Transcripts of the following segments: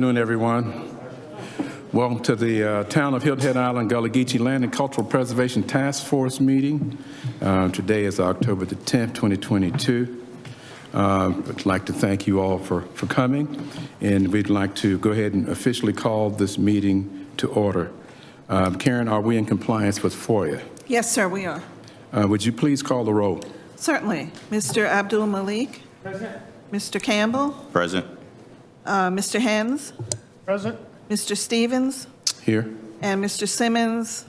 Good afternoon, everyone. Welcome to the Town of Hilton Head Island Gullah Geechee Land and Cultural Preservation Task Force meeting. Today is October the 10th, 2022. I'd like to thank you all for coming, and we'd like to go ahead and officially call this meeting to order. Karen, are we in compliance with FOIA? Yes, sir, we are. Would you please call the roll? Certainly. Mr. Abdul Malik? Present. Mr. Campbell? Present. Mr. Hens? Present. Mr. Stevens? Here. And Mr. Simmons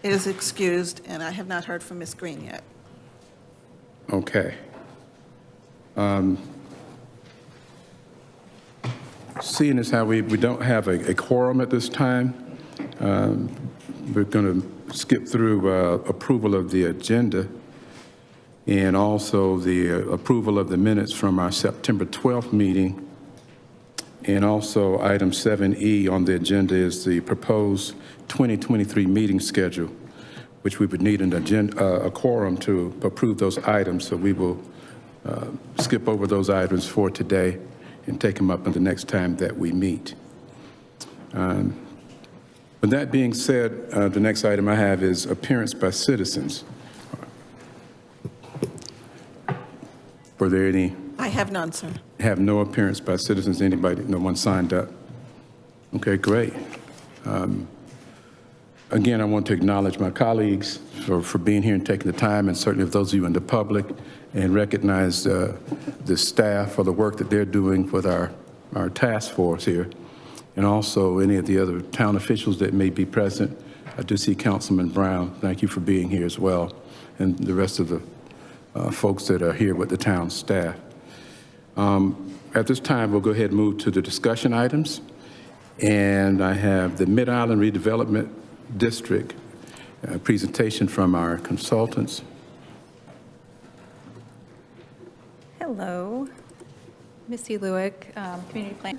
is excused, and I have not heard from Ms. Green yet. Okay. Seeing as how we don't have a quorum at this time, we're going to skip through approval of the agenda and also the approval of the minutes from our September 12th meeting. And also item 7E on the agenda is the proposed 2023 meeting schedule, which we would need a quorum to approve those items. So we will skip over those items for today and take them up the next time that we meet. With that being said, the next item I have is appearance by citizens. Were there any? I have none, sir. Have no appearance by citizens. Anybody? No one signed up. Okay, great. Again, I want to acknowledge my colleagues for being here and taking the time, and certainly of those of you in the public, and recognize the staff for the work that they're doing with our task force here, and also any of the other town officials that may be present. I do see Councilman Brown. Thank you for being here as well, and the rest of the folks that are here with the town staff. At this time, we'll go ahead and move to the discussion items. And I have the Mid-Island Redevelopment District presentation from our consultants. Hello, Missy Lewick, Community Plan.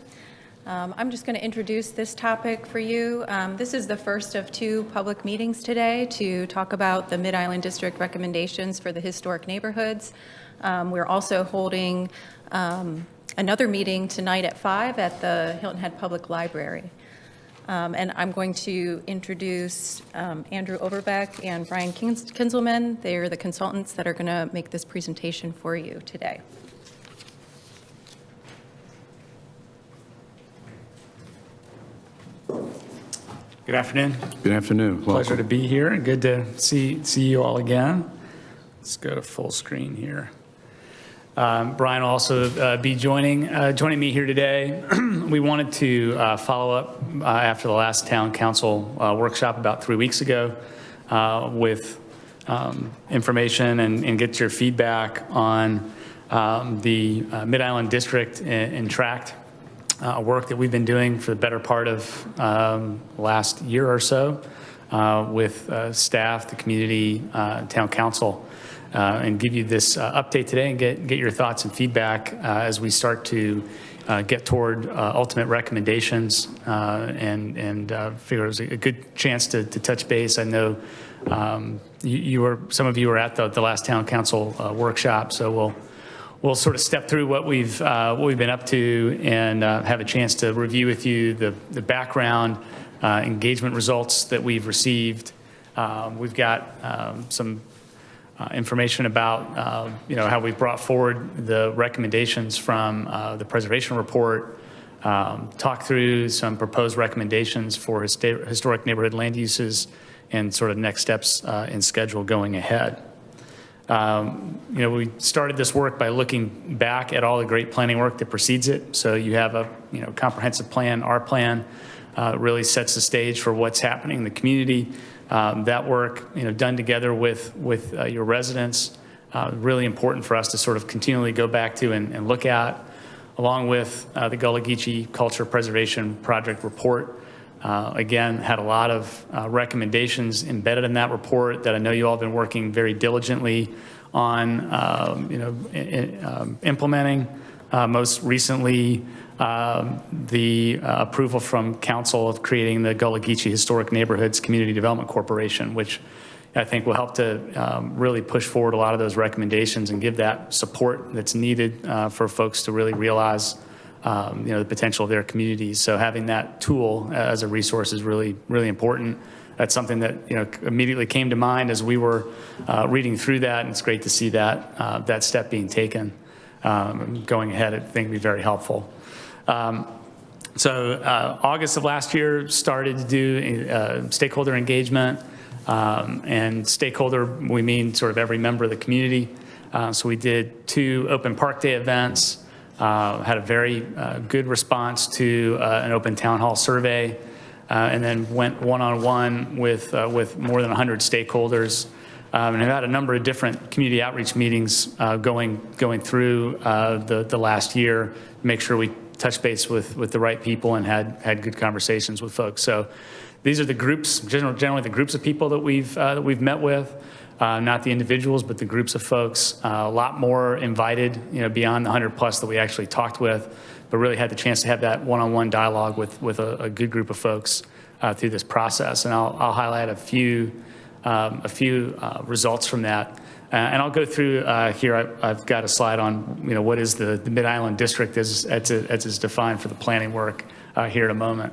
I'm just going to introduce this topic for you. This is the first of two public meetings today to talk about the Mid-Island District recommendations for the historic neighborhoods. We're also holding another meeting tonight at 5 at the Hilton Head Public Library. And I'm going to introduce Andrew Overbeck and Brian Kinzelman. They are the consultants that are going to make this presentation for you today. Good afternoon. Good afternoon. Welcome. Pleasure to be here and good to see you all again. Let's go to full screen here. Brian will also be joining me here today. We wanted to follow up after the last town council workshop about 3 weeks ago with information and get your feedback on the Mid-Island District and tract work that we've been doing for the better part of last year or so with staff, the community, town council. And give you this update today and get your thoughts and feedback as we start to get toward ultimate recommendations and figure it was a good chance to touch base. I know some of you were at the last town council workshop, so we'll sort of step through what we've been up to and have a chance to review with you the background engagement results that we've received. We've got some information about how we've brought forward the recommendations from the preservation report, talk through some proposed recommendations for historic neighborhood land uses and sort of next steps in schedule going ahead. We started this work by looking back at all the great planning work that precedes it. So you have a comprehensive plan. Our plan really sets the stage for what's happening in the community. That work, done together with your residents, really important for us to sort of continually go back to and look at, along with the Gullah Geechee Culture Preservation Project report. Again, had a lot of recommendations embedded in that report that I know you all have been working very diligently on, implementing. Most recently, the approval from council of creating the Gullah Geechee Historic Neighborhoods Community Development Corporation, which I think will help to really push forward a lot of those recommendations and give that support that's needed for folks to really realize the potential of their communities. So having that tool as a resource is really, really important. That's something that immediately came to mind as we were reading through that, and it's great to see that that step being taken. Going ahead, I think would be very helpful. So August of last year started to do stakeholder engagement, and stakeholder, we mean sort of every member of the community. So we did 2 open park day events, had a very good response to an open town hall survey, and then went one-on-one with more than 100 stakeholders, and have had a number of different community outreach meetings going through the last year to make sure we touched base with the right people and had good conversations with folks. So these are the groups, generally the groups of people that we've met with, not the individuals, but the groups of folks. A lot more invited, beyond the 100 plus that we actually talked with, but really had the chance to have that one-on-one dialogue with a good group of folks through this process. And I'll highlight a few results from that. And I'll go through here. I've got a slide on what is the Mid-Island District as it's defined for the planning work here in a moment.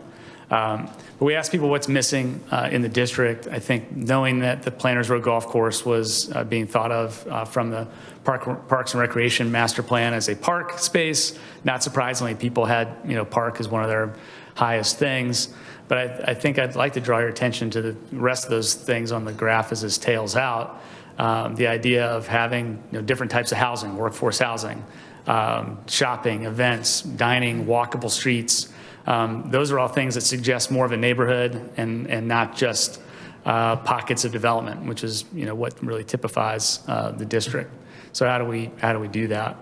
But we asked people what's missing in the district. I think knowing that the Planters Row Golf Course was being thought of from the Parks and Recreation Master Plan as a park space, not surprisingly, people had park as one of their highest things. But I think I'd like to draw your attention to the rest of those things on the graph as this tails out. The idea of having different types of housing, workforce housing, shopping, events, dining, walkable streets. Those are all things that suggest more of a neighborhood and not just pockets of development, which is what really typifies the district. So how do we do that?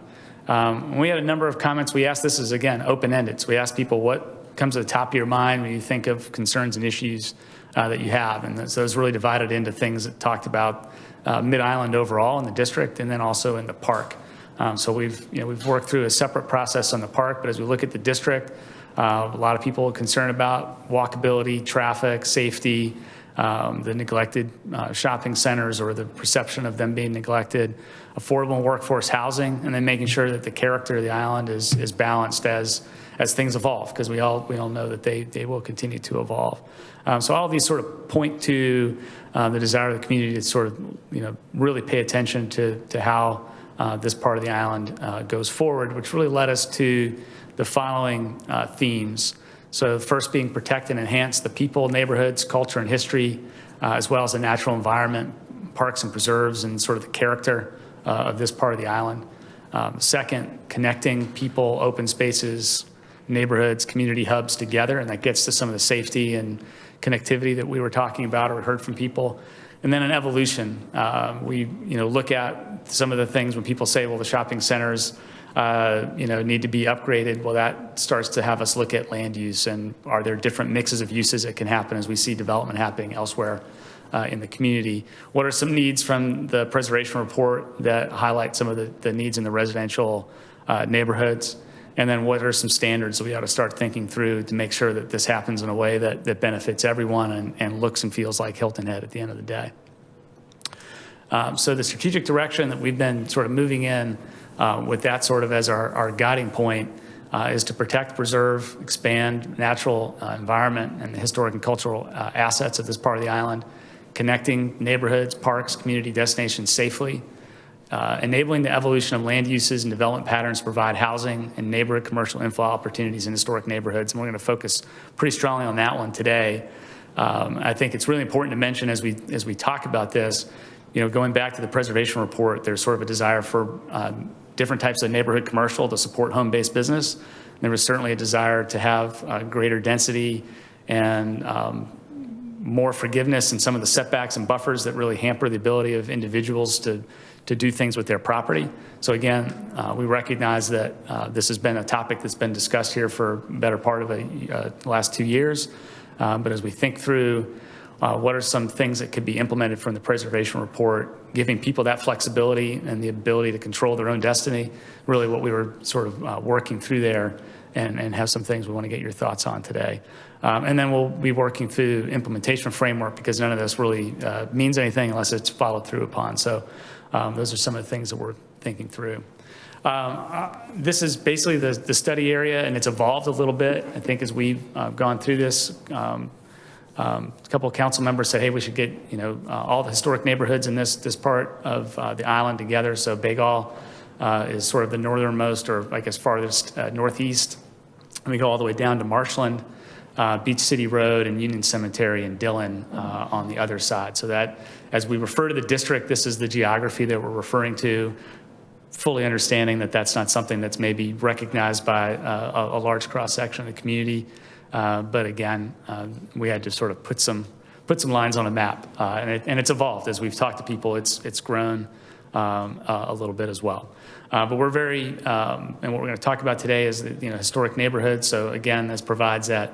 We had a number of comments. We asked, this is again open-ended. So we asked people what comes to the top of your mind when you think of concerns and issues that you have, and so it's really divided into things that talked about Mid-Island overall in the district, and then also in the park. So we've worked through a separate process on the park, but as we look at the district, a lot of people are concerned about walkability, traffic, safety, the neglected shopping centers or the perception of them being neglected, affordable and workforce housing, and then making sure that the character of the island is balanced as things evolve, because we all know that they will continue to evolve. So all of these sort of point to the desire of the community to sort of really pay attention to how this part of the island goes forward, which really led us to the following themes. So the first being protect and enhance the people, neighborhoods, culture, and history, as well as the natural environment, parks and preserves, and sort of the character of this part of the island. Second, connecting people, open spaces, neighborhoods, community hubs together, and that gets to some of the safety and connectivity that we were talking about or heard from people. And then an evolution. We look at some of the things when people say, well, the shopping centers need to be upgraded. Well, that starts to have us look at land use, and are there different mixes of uses that can happen as we see development happening elsewhere in the community? What are some needs from the preservation report that highlight some of the needs in the residential neighborhoods? And then what are some standards that we ought to start thinking through to make sure that this happens in a way that benefits everyone and looks and feels like Hilton Head at the end of the day? So the strategic direction that we've been sort of moving in with that sort of as our guiding point is to protect, preserve, expand natural environment and the historic and cultural assets of this part of the island, connecting neighborhoods, parks, community destinations safely, enabling the evolution of land uses and development patterns to provide housing and neighborhood commercial inflow opportunities in historic neighborhoods. And we're going to focus pretty strongly on that one today. I think it's really important to mention as we talk about this, going back to the preservation report, there's sort of a desire for different types of neighborhood commercial to support home-based business. There was certainly a desire to have greater density and more forgiveness in some of the setbacks and buffers that really hamper the ability of individuals to do things with their property. So again, we recognize that this has been a topic that's been discussed here for a better part of the last 2 years. But as we think through what are some things that could be implemented from the preservation report, giving people that flexibility and the ability to control their own destiny, really what we were sort of working through there, and have some things we want to get your thoughts on today. And then we'll be working through implementation framework, because none of this really means anything unless it's followed through upon. So those are some of the things that we're thinking through. This is basically the study area, and it's evolved a little bit. I think as we've gone through this, a couple of council members said, hey, we should get all the historic neighborhoods in this part of the island together. So Bagall is sort of the northernmost, or I guess farthest northeast. And we go all the way down to Marshland, Beach City Road, and Union Cemetery and Dillon on the other side. So that, as we refer to the district, this is the geography that we're referring to, fully understanding that that's not something that's maybe recognized by a large cross-section of the community. But again, we had to sort of put some lines on a map, and it's evolved as we've talked to people. It's grown a little bit as well. But we're very, and what we're going to talk about today is the historic neighborhoods. So again, this provides that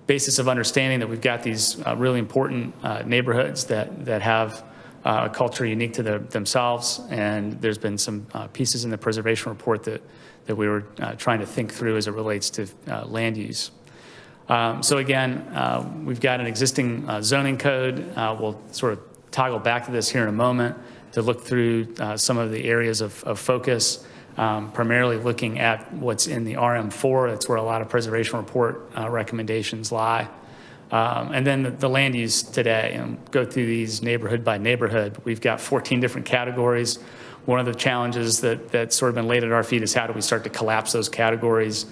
basis of understanding that we've got these really important neighborhoods that have a culture unique to themselves. And there's been some pieces in the preservation report that we were trying to think through as it relates to land use. So again, we've got an existing zoning code. We'll sort of toggle back to this here in a moment to look through some of the areas of focus, primarily looking at what's in the RM4. That's where a lot of preservation report recommendations lie. And then the land use today, and go through these neighborhood by neighborhood. We've got 14 different categories. One of the challenges that's sort of been laid at our feet is how do we start to collapse those categories,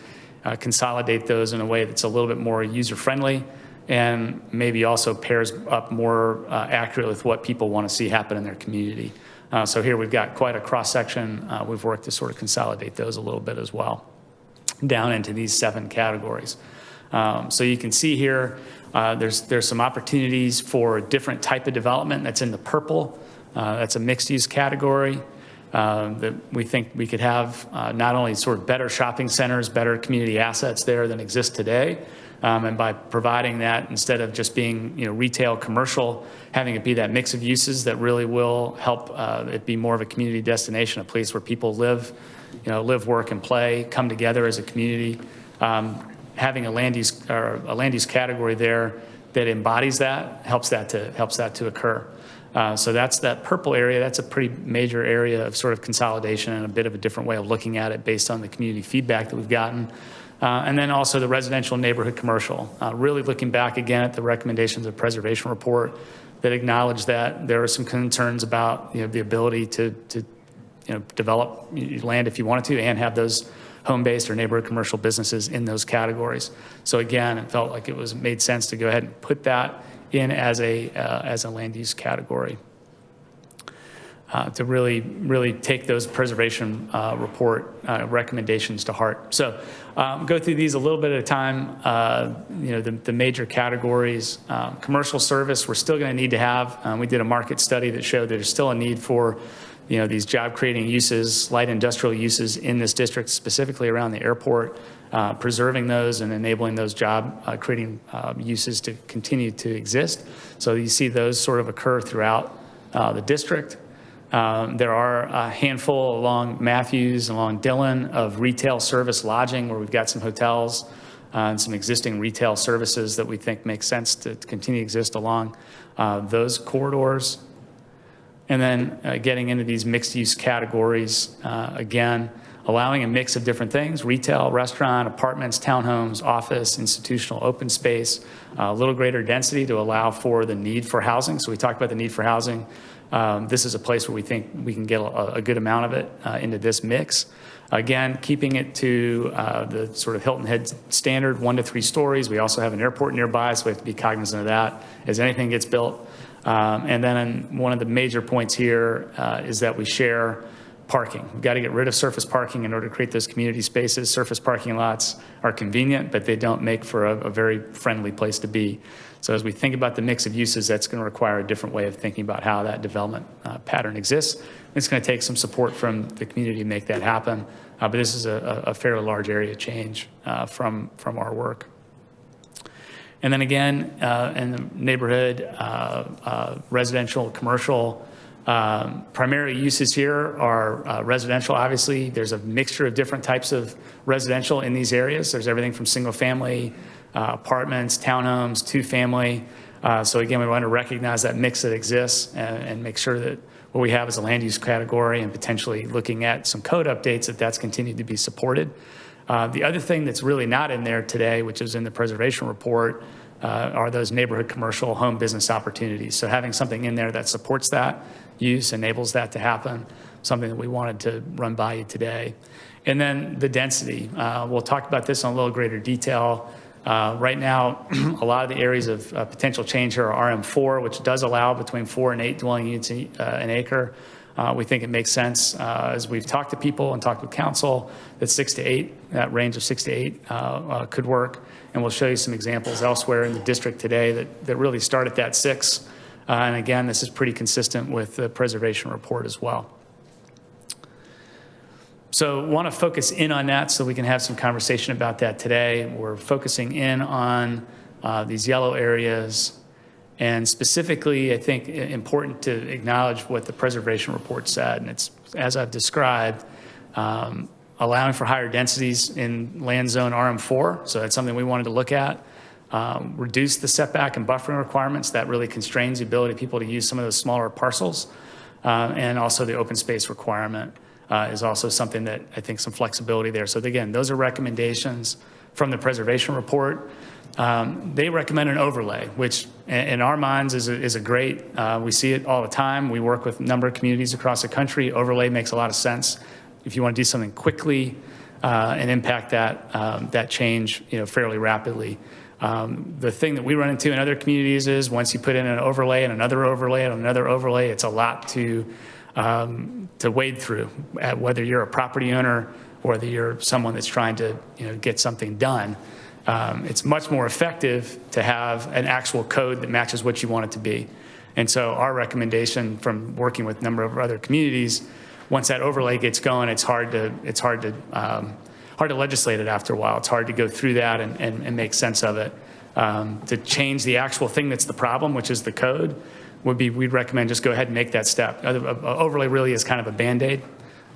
consolidate those in a way that's a little bit more user-friendly, and maybe also pairs up more accurately with what people want to see happen in their community. So here we've got quite a cross-section. We've worked to sort of consolidate those a little bit as well, down into these 7 categories. So you can see here, there's some opportunities for a different type of development that's in the purple. That's a mixed-use category. That we think we could have not only sort of better shopping centers, better community assets there than exist today, and by providing that instead of just being retail, commercial, having it be that mix of uses that really will help it be more of a community destination, a place where people live, work and play, come together as a community. Having a land use category there that embodies that helps that to occur. So that's that purple area. That's a pretty major area of sort of consolidation and a bit of a different way of looking at it based on the community feedback that we've gotten. And then also the residential neighborhood commercial, really looking back again at the recommendations of preservation report that acknowledge that there are some concerns about the ability to develop land if you wanted to and have those home-based or neighborhood commercial businesses in those categories. So again, it felt like it made sense to go ahead and put that in as a land use category to really take those preservation report recommendations to heart. So go through these a little bit at a time. The major categories, commercial service, we're still going to need to have. We did a market study that showed there's still a need for these job-creating uses, light industrial uses in this district, specifically around the airport, preserving those and enabling those job-creating uses to continue to exist. So you see those sort of occur throughout the district. There are a handful along Matthews, along Dillon, of retail service lodging where we've got some hotels and some existing retail services that we think make sense to continue to exist along those corridors. And then getting into these mixed-use categories, again, allowing a mix of different things: retail, restaurant, apartments, townhomes, office, institutional, open space, a little greater density to allow for the need for housing. So we talked about the need for housing. This is a place where we think we can get a good amount of it into this mix. Again, keeping it to the sort of Hilton Head standard, 1 to 3 stories. We also have an airport nearby, so we have to be cognizant of that as anything gets built. And then one of the major points here is that we share parking. We've got to get rid of surface parking in order to create those community spaces. Surface parking lots are convenient, but they don't make for a very friendly place to be. So as we think about the mix of uses, that's going to require a different way of thinking about how that development pattern exists. It's going to take some support from the community to make that happen. But this is a fairly large area change from our work. And then again, in the neighborhood, residential, commercial, primary uses here are residential, obviously. There's a mixture of different types of residential in these areas. There's everything from single family, apartments, townhomes, 2-family. So again, we want to recognize that mix that exists and make sure that what we have as a land use category and potentially looking at some code updates that's continued to be supported. The other thing that's really not in there today, which is in the preservation report, are those neighborhood commercial home business opportunities. So having something in there that supports that use, enables that to happen, something that we wanted to run by you today. And then the density. We'll talk about this in a little greater detail. Right now, a lot of the areas of potential change here are RM4, which does allow between 4 and 8 dwelling units an acre. We think it makes sense, as we've talked to people and talked with council, that 6 to 8, that range of 6 to 8 could work. And we'll show you some examples elsewhere in the district today that really start at that 6. And again, this is pretty consistent with the preservation report as well. So want to focus in on that so we can have some conversation about that today. We're focusing in on these yellow areas. And specifically, I think important to acknowledge what the preservation report said. And it's, as I've described, allowing for higher densities in land zone RM4. So that's something we wanted to look at. Reduce the setback and buffering requirements. That really constrains the ability of people to use some of those smaller parcels. And also the open space requirement is also something that I think some flexibility there. So again, those are recommendations from the preservation report. They recommend an overlay, which in our minds is a great, we see it all the time. We work with a number of communities across the country. Overlay makes a lot of sense if you want to do something quickly and impact that change, fairly rapidly. The thing that we run into in other communities is once you put in an overlay and another overlay and another overlay, it's a lot to wade through, whether you're a property owner or whether you're someone that's trying to get something done. It's much more effective to have an actual code that matches what you want it to be. And so our recommendation from working with a number of other communities, once that overlay gets going, it's hard to legislate it after a while. It's hard to go through that and make sense of it. To change the actual thing that's the problem, which is the code, we'd recommend just go ahead and make that step. Overlay really is kind of a Band-Aid,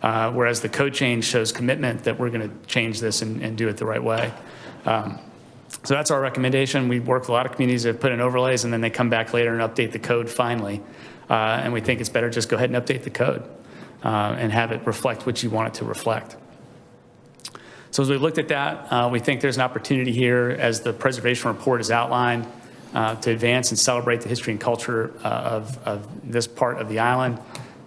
whereas the code change shows commitment that we're going to change this and do it the right way. So that's our recommendation. We work with a lot of communities that put in overlays and then they come back later and update the code finally. And we think it's better just go ahead and update the code and have it reflect what you want it to reflect. So as we looked at that, we think there's an opportunity here, as the preservation report is outlined, to advance and celebrate the history and culture of this part of the island,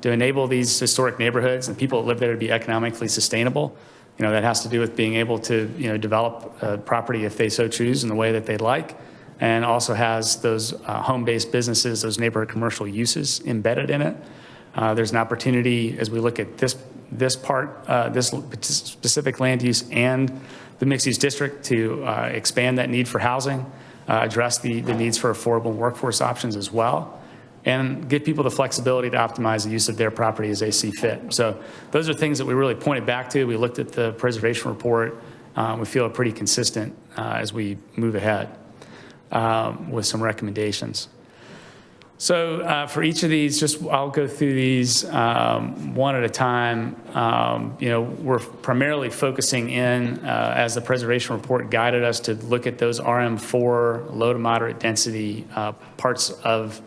to enable these historic neighborhoods and people that live there to be economically sustainable. That has to do with being able to, develop property if they so choose in the way that they'd like, and also has those home-based businesses, those neighborhood commercial uses embedded in it. There's an opportunity as we look at this part, this specific land use and the mixed-use district to expand that need for housing, address the needs for affordable workforce options as well, and give people the flexibility to optimize the use of their property as they see fit. So those are things that we really pointed back to. We looked at the preservation report. We feel pretty consistent as we move ahead with some recommendations. So for each of these, I'll go through these one at a time. We're primarily focusing in, as the preservation report guided us, to look at those RM4, low to moderate density parts of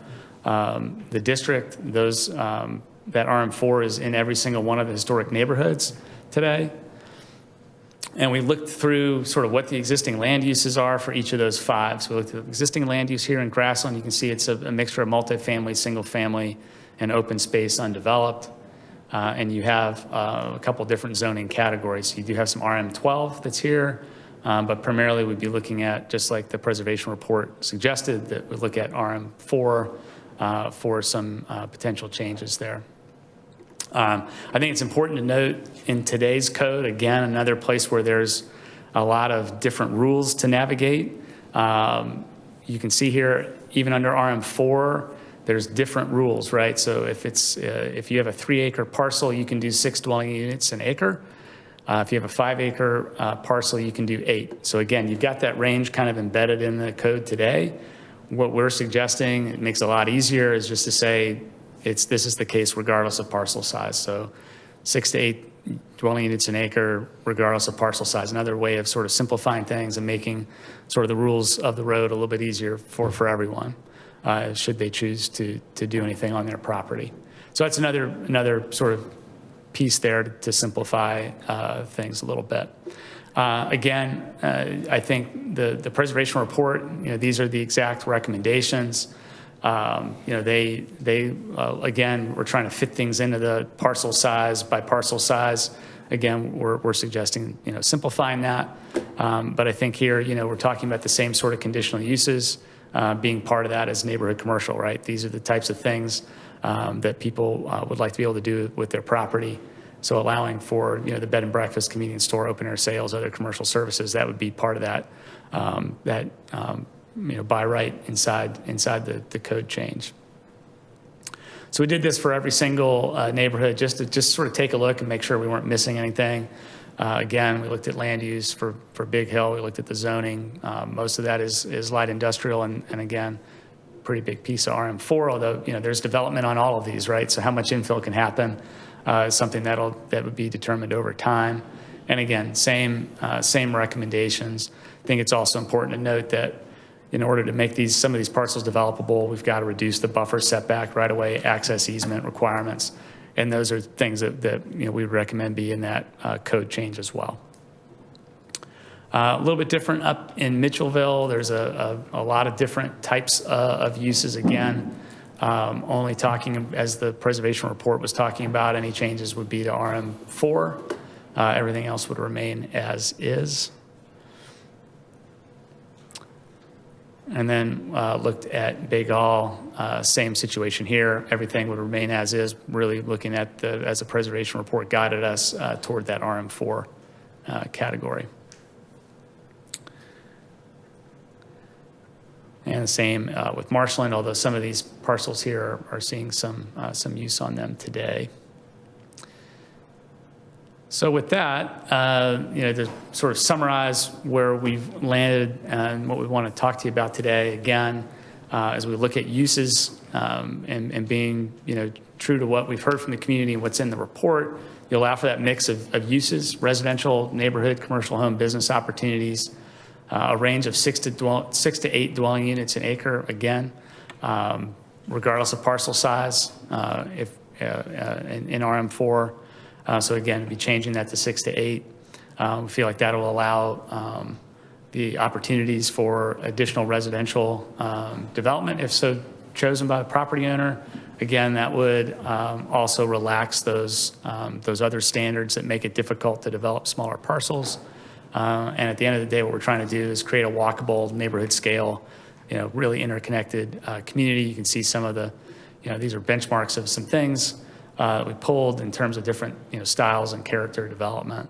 the district. Those that RM4 is in every single one of the historic neighborhoods today. And we looked through sort of what the existing land uses are for each of those 5. So we looked at existing land use here in Grassland. You can see it's a mixture of multifamily, single family, and open space undeveloped. And you have a couple different zoning categories. You do have some RM12 that's here, but primarily we'd be looking at, just like the preservation report suggested, that we look at RM4 for some potential changes there. I think it's important to note in today's code, again, another place where there's a lot of different rules to navigate. You can see here, even under RM4, there's different rules, right? So if you have a 3-acre parcel, you can do 6 dwelling units an acre. If you have a 5-acre parcel, you can do 8. So again, you've got that range kind of embedded in the code today. What we're suggesting, it makes it a lot easier, is just to say this is the case regardless of parcel size. So 6 to 8 dwelling units an acre regardless of parcel size. Another way of sort of simplifying things and making sort of the rules of the road a little bit easier for everyone, should they choose to do anything on their property. So that's another sort of piece there to simplify things a little bit. Again, I think the preservation report, these are the exact recommendations. They again, we're trying to fit things into the parcel size by parcel size. Again, we're suggesting, simplifying that. But I think here, we're talking about the same sort of conditional uses being part of that as neighborhood commercial, right? These are the types of things that people would like to be able to do with their property. So allowing for, the bed and breakfast, convenience store, open air sales, other commercial services, that would be part of that, by right inside the code change. So we did this for every single neighborhood just to sort of take a look and make sure we weren't missing anything. Again, we looked at land use for Big Hill. We looked at the zoning. Most of that is light industrial, and again, pretty big piece of RM4, although, there's development on all of these, right? So how much infill can happen is something that would be determined over time. And again, same recommendations. I think it's also important to note that in order to make some of these parcels developable, we've got to reduce the buffer, setback, right-of-way, access easement requirements. And those are things that we would recommend be in that code change as well. A little bit different up in Mitchellville. There's a lot of different types of uses. Again, only talking, as the preservation report was talking about, any changes would be to RM4. Everything else would remain as is. And then looked at Bagel, same situation here. Everything would remain as is, really looking at as the preservation report guided us toward that RM4 category. And the same with Marshland, although some of these parcels here are seeing some use on them today. So with that, to sort of summarize where we've landed and what we want to talk to you about today, again, as we look at uses and being, true to what we've heard from the community and what's in the report, you allow for that mix of uses, residential, neighborhood, commercial home, business opportunities, a range of 6 to 8 dwelling units an acre, again, regardless of parcel size, if in RM4. So again, we'll be changing that to 6 to 8. We feel like that will allow the opportunities for additional residential development, if so chosen by the property owner. Again, that would also relax those other standards that make it difficult to develop smaller parcels. And at the end of the day, what we're trying to do is create a walkable neighborhood scale, really interconnected community. You can see some of the, these are benchmarks of some things we pulled in terms of different, styles and character development.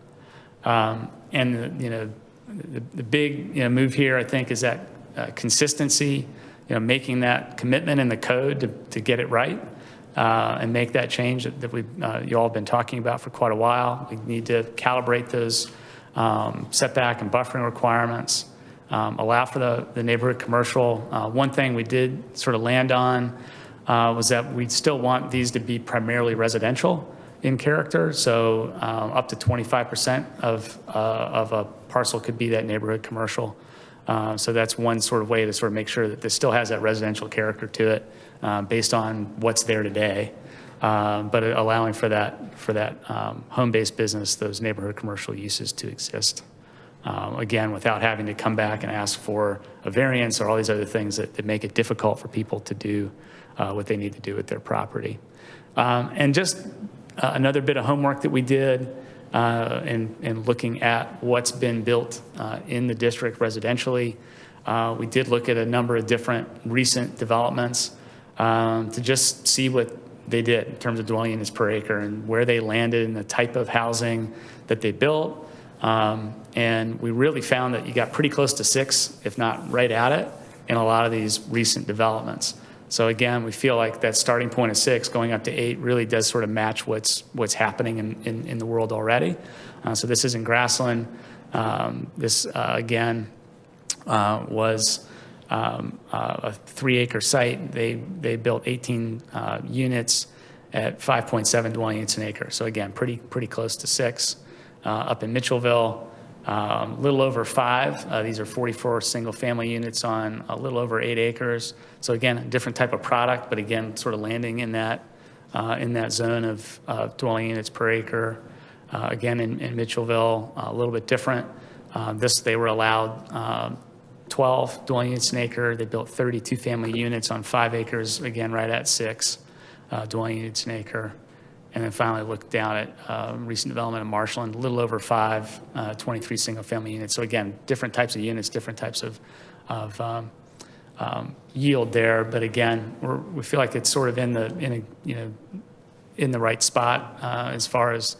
And the big move here, I think, is that consistency, making that commitment in the code to get it right and make that change that you all have been talking about for quite a while. We need to calibrate those setback and buffering requirements, allow for the neighborhood commercial. One thing we did sort of land on was that we still want these to be primarily residential in character. So up to 25% of a parcel could be that neighborhood commercial. So that's one sort of way to sort of make sure that this still has that residential character to it based on what's there today. But allowing for that home-based business, those neighborhood commercial uses to exist. Again, without having to come back and ask for a variance or all these other things that make it difficult for people to do what they need to do with their property. And just another bit of homework that we did in looking at what's been built in the district residentially. We did look at a number of different recent developments to just see what they did in terms of dwelling units per acre and where they landed and the type of housing that they built. And we really found that you got pretty close to 6, if not right at it, in a lot of these recent developments. So again, we feel like that starting point of 6 going up to 8 really does sort of match what's happening in the world already. So this is in Grassland. This again was a 3-acre site. They built 18 units at 5.7 dwelling units an acre. So again, pretty close to 6. Up in Mitchellville, a little over 5. These are 44 single-family units on a little over 8 acres. So again, a different type of product, but again, sort of landing in that in that zone of dwelling units per acre. Again, in Mitchellville, a little bit different. They were allowed 12 dwelling units an acre. They built 32 family units on 5 acres, again, right at 6 dwelling units an acre. And then finally looked down at recent development in Marshland, a little over 5, 23 single-family units. So again, different types of units, different types of yield there. But again, we feel like it's sort of in the right spot as far as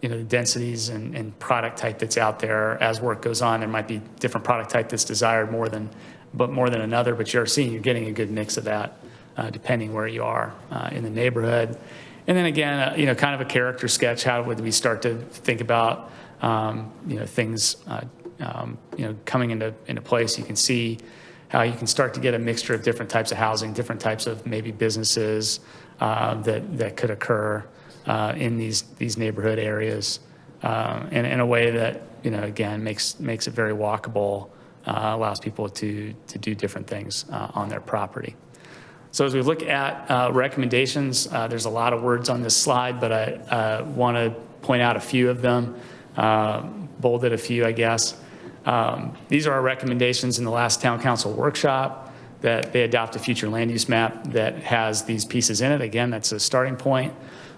the densities and product type that's out there. As work goes on, there might be different product type that's desired more than another. But you're getting a good mix of that depending where you are in the neighborhood. And then again, kind of a character sketch. How would we start to think about, things, coming into place? You can see how you can start to get a mixture of different types of housing, different types of maybe businesses that could occur in these neighborhood areas, and in a way that again makes it very walkable, allows people to do different things on their property. So as we look at recommendations, there's a lot of words on this slide, but I want to point out a few of them, bolded a few, I guess. These are our recommendations in the last town council workshop, that they adopt a future land use map that has these pieces in it. Again, that's a starting point.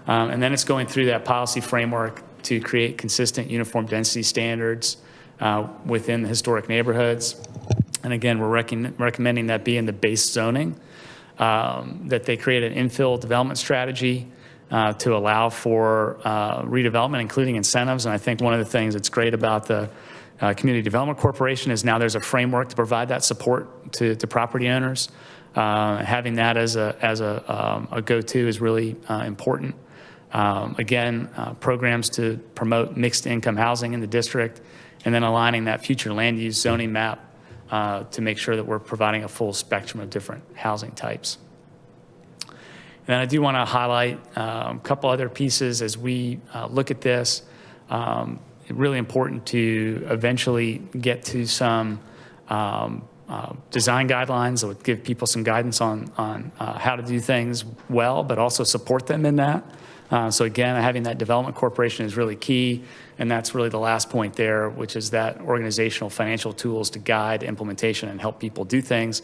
And then it's going through that policy framework to create consistent uniform density standards within the historic neighborhoods. And again, we're recommending that be in the base zoning. That they create an infill development strategy to allow for redevelopment, including incentives. And I think one of the things that's great about the Community Development Corporation is now there's a framework to provide that support to property owners. Having that as a go-to is really important. Again, programs to promote mixed income housing in the district, and then aligning that future land use zoning map to make sure that we're providing a full spectrum of different housing types. And then I do want to highlight a couple other pieces as we look at this. Really important to eventually get to some design guidelines that would give people some guidance on how to do things well, but also support them in that. So again, having that development corporation is really key, and that's really the last point there, which is that organizational financial tools to guide implementation and help people do things.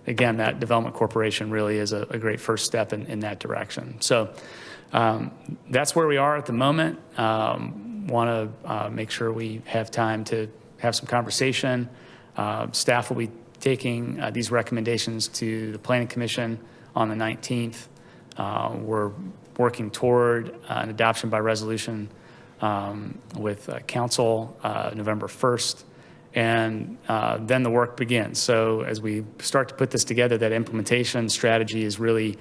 Again, that development corporation really is a great first step in that direction. So that's where we are at the moment. Want to make sure we have time to have some conversation. Staff will be taking these recommendations to the Planning Commission on the 19th. We're working toward an adoption by resolution with council November 1st, and then the work begins. So as we start to put this together, that implementation strategy is really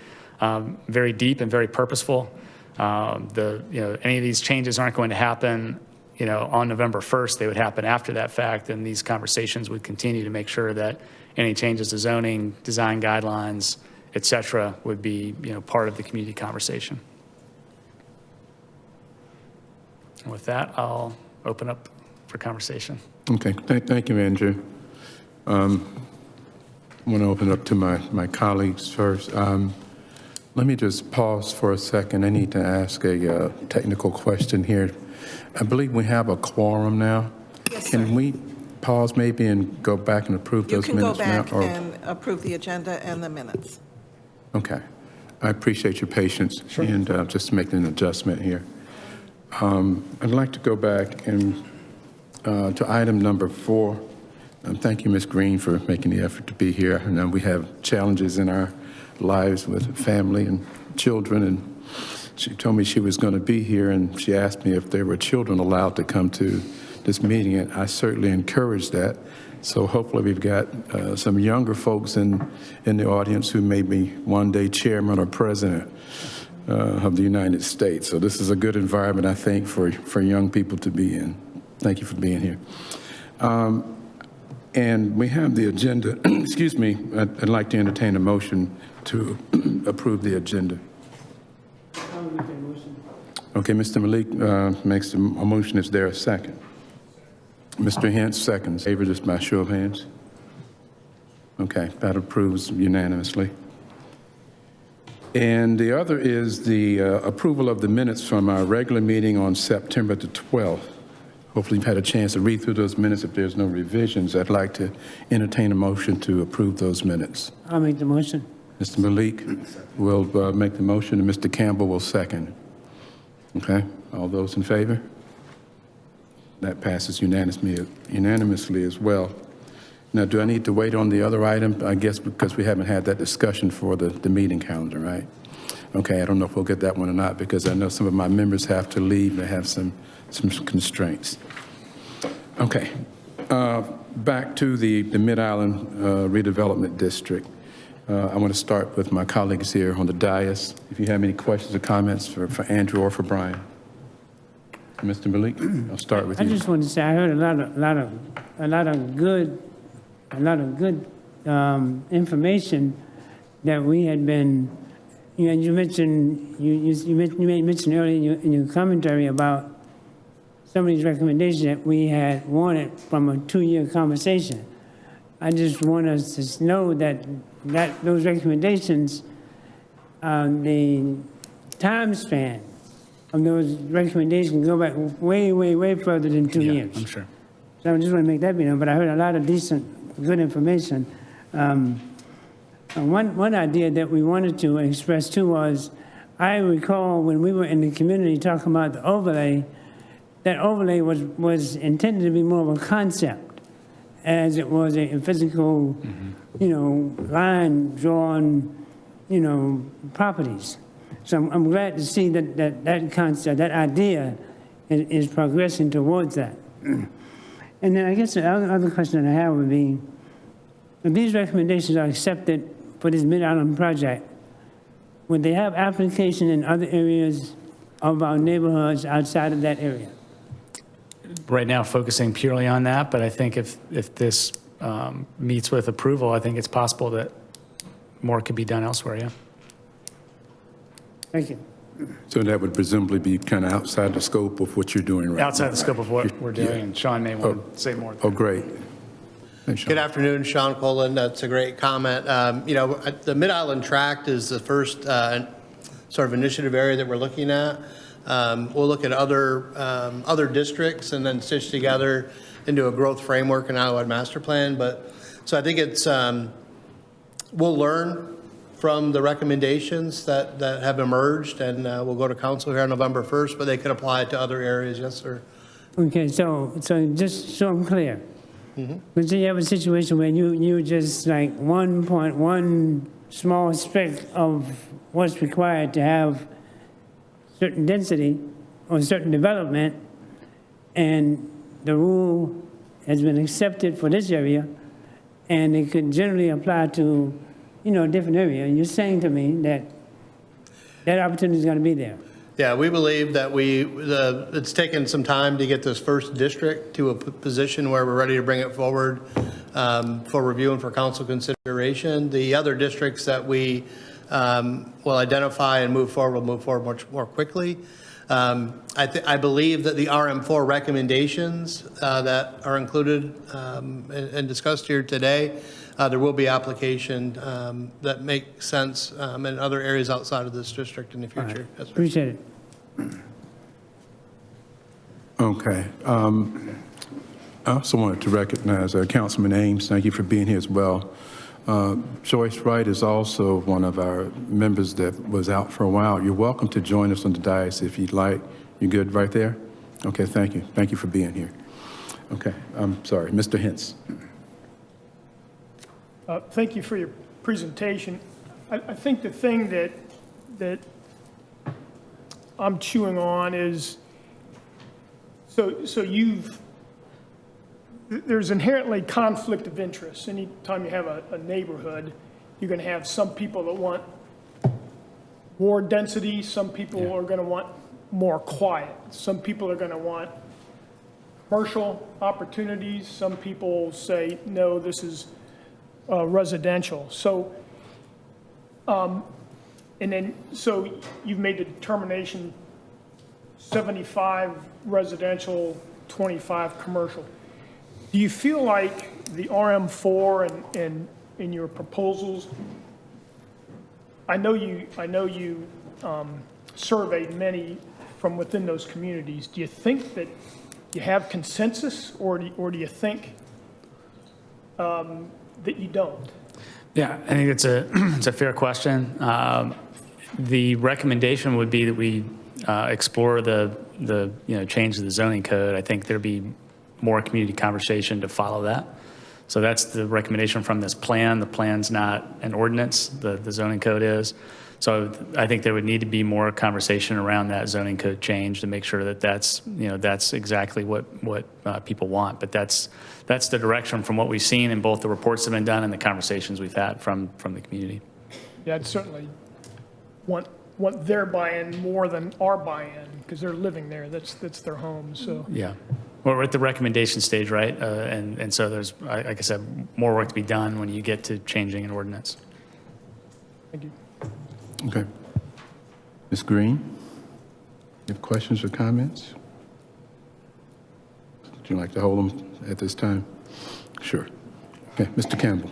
very deep and very purposeful. Any of these changes aren't going to happen on November 1st. They would happen after that fact, and these conversations would continue to make sure that any changes to zoning, design guidelines, et cetera, would be part of the community conversation. And with that, I'll open up for conversation. Okay, thank you, Andrew. I want to open it up to my colleagues first. Let me just pause for a second. I need to ask a technical question here. I believe we have a quorum now. Yes, Can sir. we pause maybe and go back and approve You those can go minutes now? back and approve the agenda and the minutes. Okay. I appreciate your patience. Sure. And just making an adjustment here. I'd like to go back and to item number 4. Thank you, Ms. Green, for making the effort to be here. I know we have challenges in our lives with family and children, and she told me she was going to be here, and she asked me if there were children allowed to come to this meeting, and I certainly encourage that. So hopefully we've got some younger folks in the audience who may be one day chairman or president of the United States. So this is a good environment, I think, for young people to be in. Thank you for being here. And we have the agenda. Excuse me. I'd like to entertain a motion to approve the agenda. Okay, Mr. Malik makes a motion. Is there a second? Mr. Hintz seconds. Favor just by show of hands. Okay, that approves unanimously. And the other is the approval of the minutes from our regular meeting on September the 12th. Hopefully you've had a chance to read through those minutes. If there's no revisions, I'd like to entertain a motion to approve those minutes. I'll make the motion. Mr. Malik will make the motion, and Mr. Campbell will second. Okay, all those in favor? That passes unanimously as well. Now, do I need to wait on the other item? I guess because we haven't had that discussion for the meeting calendar, right? Okay, I don't know if we'll get that one or not, because I know some of my members have to leave. They have some constraints. Okay, back to the Mid-Island Redevelopment District. I want to start with my colleagues here on the dais. If you have any questions or comments for Andrew or for Brian. Mr. Malik, I'll start with you. I just want to say I heard a lot of good information that we had been. You mentioned you mentioned earlier in your commentary about some of these recommendations that we had wanted from a 2-year conversation. I just want us to know that those recommendations, the time span of those recommendations go back way further than 2 years. I'm sure. So I just want to make that be known, but I heard a lot of good information. One idea that we wanted to express too was, I recall when we were in the community talking about the overlay, that overlay was intended to be more of a concept, as it was a physical, line drawn, properties. So I'm glad to see that concept, that idea is progressing towards that. And then I guess the other question that I have would be, if these recommendations are accepted for this Mid-Island project, would they have application in other areas of our neighborhoods outside of that area? Right now, focusing purely on that, but I think if this meets with approval, I think it's possible that more could be done elsewhere, yeah. Thank you. So that would presumably be kind of outside the scope of what you're doing right now. Outside the scope of what we're doing, and Sean may want to say more. Oh, great. Hey, Sean. Good afternoon, Sean Colin. That's a great comment. The Mid-Island Tract is the first sort of initiative area that we're looking at. We'll look at other districts and then stitch together into a growth framework and Island master plan. So I think it's we'll learn from the recommendations that have emerged, and we'll go to council here on November 1st, but they could apply to other areas. Yes, sir. Okay, so just so I'm clear, but so you have a situation where you just like 1.1 small speck of what's required to have certain density or certain development, and the rule has been accepted for this area, and it could generally apply to, a different area. And you're saying to me that opportunity is going to be there. Yeah, we believe that it's taken some time to get this first district to a position where we're ready to bring it forward for review and for council consideration. The other districts that we will identify and move forward will move forward much more quickly. I believe that the RM4 recommendations that are included and discussed here today, there will be application that make sense in other areas outside of this district in the future. Right. Yes, sir. Appreciate it. Okay. I also wanted to recognize Councilman Ames. Thank you for being here as well. Joyce Wright is also one of our members that was out for a while. You're welcome to join us on the dais if you'd like. You good right there? Okay, thank you. Thank you for being here. Okay, I'm sorry. Mr. Hintz. Thank you for your presentation. I think the thing that I'm chewing on is, there's inherently conflict of interest. Anytime you have a neighborhood, you're going to have some people that want more density, some people are going to want more quiet, some people are going to want commercial opportunities, some people say, no, this is residential. So you've made the determination 75 residential, 25 commercial. Do you feel like the RM4 and in your proposals I know you surveyed many from within those communities. Do you think that you have consensus, or do you think that you don't? Yeah, I think it's a fair question. The recommendation would be that we explore the change of the zoning code. I think there'd be more community conversation to follow that. So that's the recommendation from this plan. The plan's not an ordinance, the zoning code is. So I think there would need to be more conversation around that zoning code change to make sure that that's exactly what people want. But that's the direction from what we've seen in both the reports that have been done and the conversations we've had from the community. Yeah, I'd certainly want their buy-in more than our buy-in, because they're living there. That's their home, so. Yeah. Well, we're at the recommendation stage, right? And so there's, like I said, more work to be done when you get to changing an ordinance. Thank you. Okay. Ms. Green, you have questions or comments? Would you like to hold them at this time? Sure. Okay, Mr. Campbell.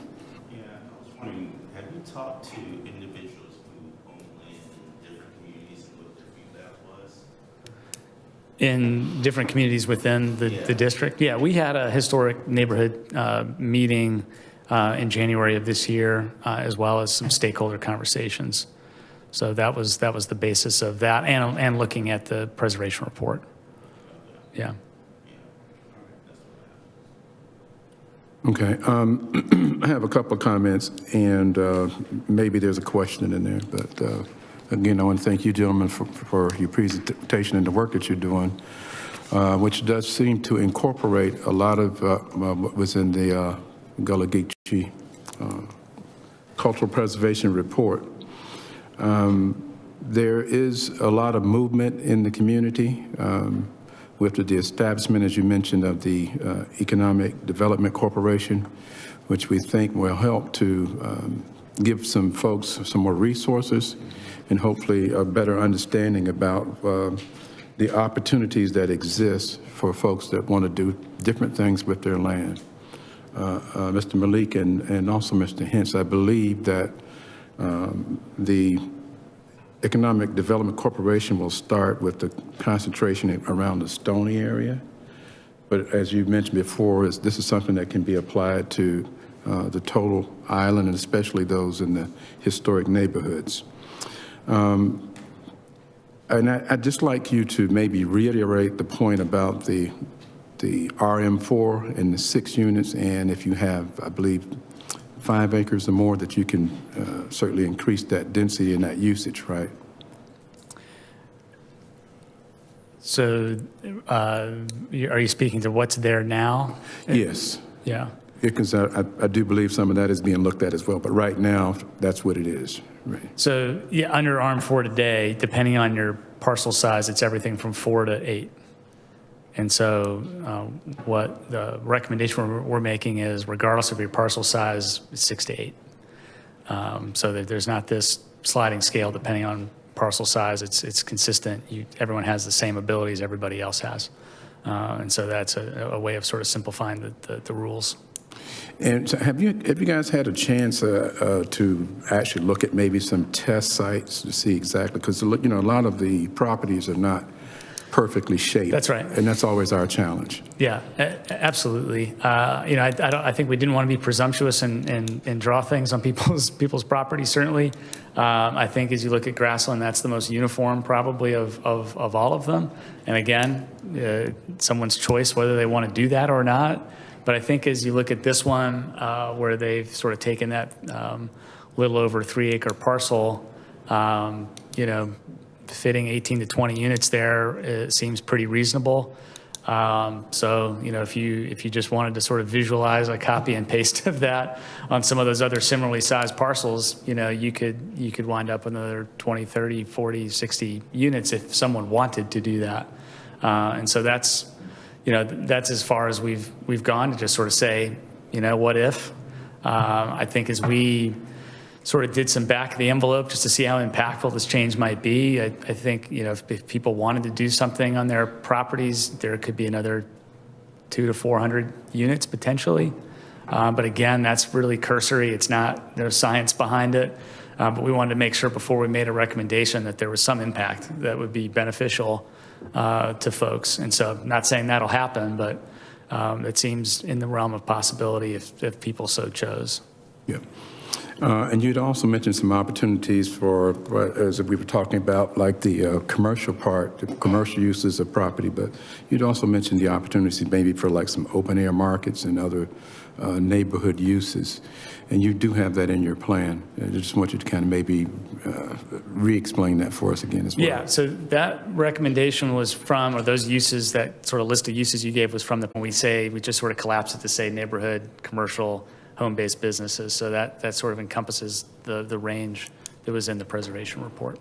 Yeah, I was wondering, have you talked to individuals who own land in different communities and what their feedback was? In different communities within the district? Yeah, we had a historic neighborhood meeting in January of this year, as well as some stakeholder conversations. So that was the basis of that, and looking at the preservation report. Yeah. Okay. I have a couple of comments, and maybe there's a question in there. But again, I want to thank you, gentlemen, for your presentation and the work that you're doing, which does seem to incorporate a lot of what was in the Gullah Geechee Cultural Preservation Report. There is a lot of movement in the community with the establishment, as you mentioned, of the Economic Development Corporation, which we think will help to give some folks some more resources and hopefully a better understanding about the opportunities that exist for folks that want to do different things with their land. Mr. Malik and also Mr. Hintz, I believe that the Economic Development Corporation will start with the concentration around the Stony area. But as you mentioned before, this is something that can be applied to the total island, and especially those in the historic neighborhoods. And I'd just like you to maybe reiterate the point about the RM4 and the 6 units, and if you have, I believe, 5 acres or more, that you can certainly increase that density and that usage, right? So are you speaking to what's there now? Yes. Yeah. Because I do believe some of that is being looked at as well, but right now, that's what it is, right? So yeah, under RM4 today, depending on your parcel size, it's everything from 4 to 8. And so what the recommendation we're making is, regardless of your parcel size, 6 to 8. So that there's not this sliding scale depending on parcel size. It's consistent. Everyone has the same abilities everybody else has. And so that's a way of sort of simplifying the rules. And so have you guys had a chance to actually look at maybe some test sites to see exactly, because a lot of the properties are not perfectly shaped. That's right. And that's always our challenge. Yeah, absolutely. I think we didn't want to be presumptuous and draw things on people's property, certainly. I think as you look at Grassland, that's the most uniform probably of all of them. And again, someone's choice whether they want to do that or not. But I think as you look at this one, where they've sort of taken that little over 3-acre parcel, fitting 18 to 20 units there, it seems pretty reasonable. So, if you just wanted to sort of visualize a copy and paste of that on some of those other similarly sized parcels, you could wind up with another 20, 30, 40, 60 units if someone wanted to do that. And so that's as far as we've gone to just sort of say, what if? I think as we sort of did some back of the envelope just to see how impactful this change might be, I think, if people wanted to do something on their properties, there could be another 200 to 400 units potentially. But again, that's really cursory. It's not, there's science behind it. But we wanted to make sure before we made a recommendation that there was some impact that would be beneficial to folks. And so I'm not saying that'll happen, but it seems in the realm of possibility if people so chose. Yeah. And you'd also mentioned some opportunities for, as we were talking about, like the commercial part, the commercial uses of property, but you'd also mentioned the opportunities maybe for like some open-air markets and other neighborhood uses. And you do have that in your plan. I just want you to kind of maybe re-explain that for us again as well. Yeah, so that recommendation was from, or those uses, that sort of list of uses you gave was from when we just sort of collapse it to say neighborhood, commercial, home-based businesses. So that sort of encompasses the range that was in the preservation report.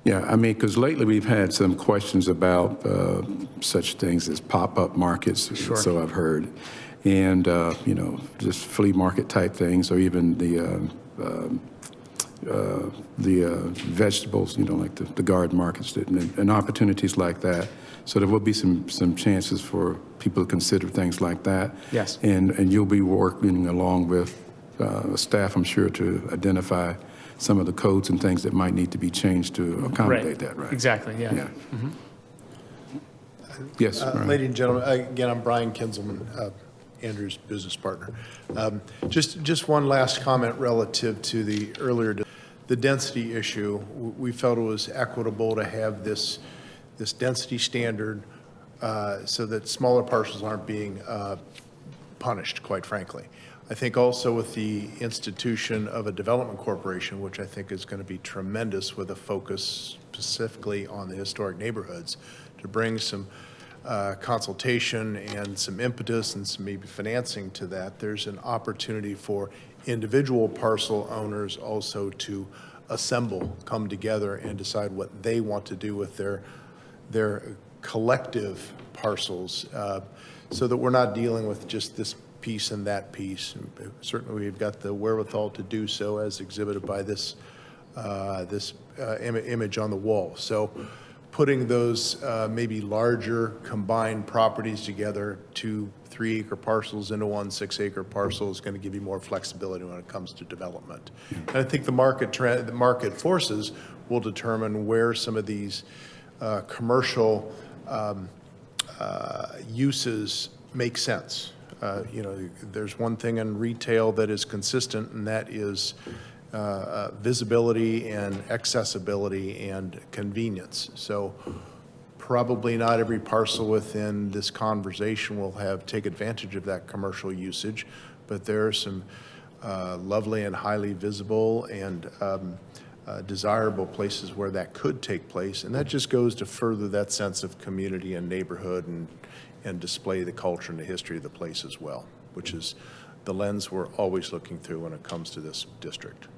Yeah, I mean, because lately we've had some questions about such things as pop-up markets, Sure. so I've heard, and, just flea market type things, or even the vegetables, like the garden markets and opportunities like that. So there will be some chances for people to consider things like that. Yes. And you'll be working along with staff, I'm sure, to identify some of the codes and things that might need to be changed to accommodate that, right? Exactly, yeah. Yeah. Yes, Brian. Ladies and gentlemen, again, I'm Brian Kinzelman, Andrew's business partner. Just one last comment relative to the density issue. We felt it was equitable to have this density standard so that smaller parcels aren't being punished, quite frankly. I think also with the institution of a development corporation, which I think is going to be tremendous with a focus specifically on the historic neighborhoods, to bring some consultation and some impetus and some maybe financing to that, there's an opportunity for individual parcel owners also to assemble, come together and decide what they want to do with their collective parcels, so that we're not dealing with just this piece and that piece. Certainly we've got the wherewithal to do so as exhibited by this image on the wall. So putting those maybe larger combined properties together, 2-3 acre parcels into 1 6-acre parcel, is going to give you more flexibility when it comes to development. And I think the market forces will determine where some of these commercial uses make sense. There's one thing in retail that is consistent, and that is visibility and accessibility and convenience. So probably not every parcel within this conversation will take advantage of that commercial usage, but there are some lovely and highly visible and desirable places where that could take place, and that just goes to further that sense of community and neighborhood and display the culture and the history of the place as well, which is the lens we're always looking through when it comes to this district.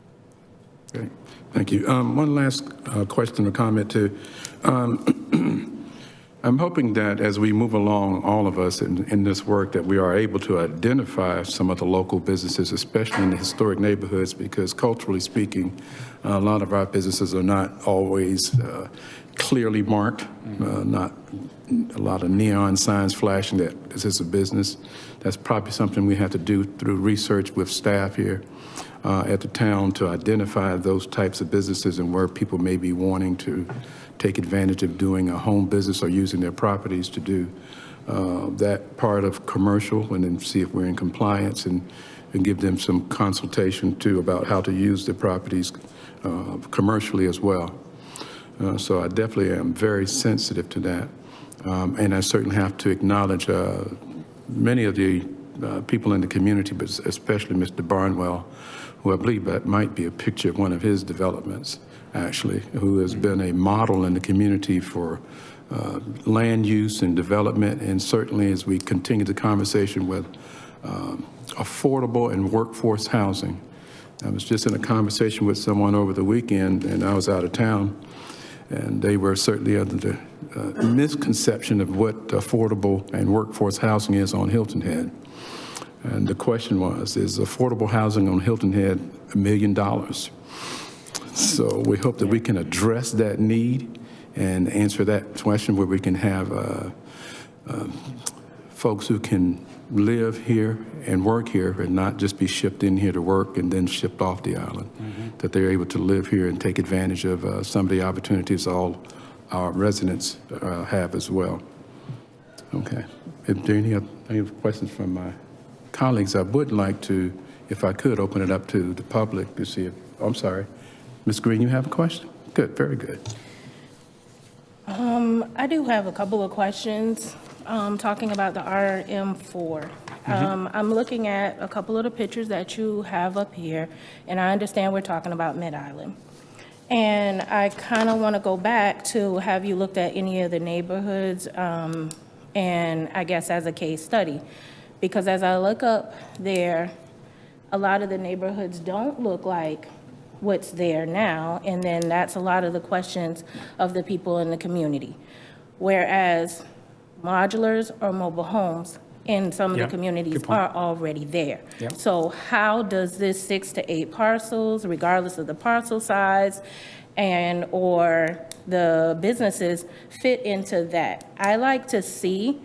Okay, thank you. One last question or comment too. I'm hoping that as we move along, all of us in this work, that we are able to identify some of the local businesses, especially in the historic neighborhoods, because culturally speaking, a lot of our businesses are not always clearly marked, not a lot of neon signs flashing that this is a business. That's probably something we have to do through research with staff here at the town to identify those types of businesses and where people may be wanting to take advantage of doing a home business or using their properties to do that part of commercial, and then see if we're in compliance and give them some consultation too about how to use the properties commercially as well. So I definitely am very sensitive to that. And I certainly have to acknowledge many of the people in the community, but especially Mr. Barnwell, who I believe that might be a picture of one of his developments, actually, who has been a model in the community for land use and development. And certainly as we continue the conversation with affordable and workforce housing. I was just in a conversation with someone over the weekend, and I was out of town, and they were certainly under the misconception of what affordable and workforce housing is on Hilton Head. And the question was, is affordable housing on Hilton Head $1 million? So we hope that we can address that need and answer that question where we can have folks who can live here and work here and not just be shipped in here to work and then shipped off the island, that they're able to live here and take advantage of some of the opportunities all our residents have as well. Okay. If there are any questions from my colleagues, I would like to, if I could, open it up to the public to see if, I'm sorry. Ms. Green, you have a question? Good, very good. I do have a couple of questions, talking about the RM4. I'm looking at a couple of the pictures that you have up here, and I understand we're talking about Mid-Island. And I kind of want to go back to, have you looked at any of the neighborhoods, and I guess as a case study? Because as I look up there, a lot of the neighborhoods don't look like what's there now, and then that's a lot of the questions of the people in the community. Whereas modulars or mobile homes in some of the communities are already there. So how does this 6 to 8 parcels, regardless of the parcel size and or the businesses, fit into that? I like to see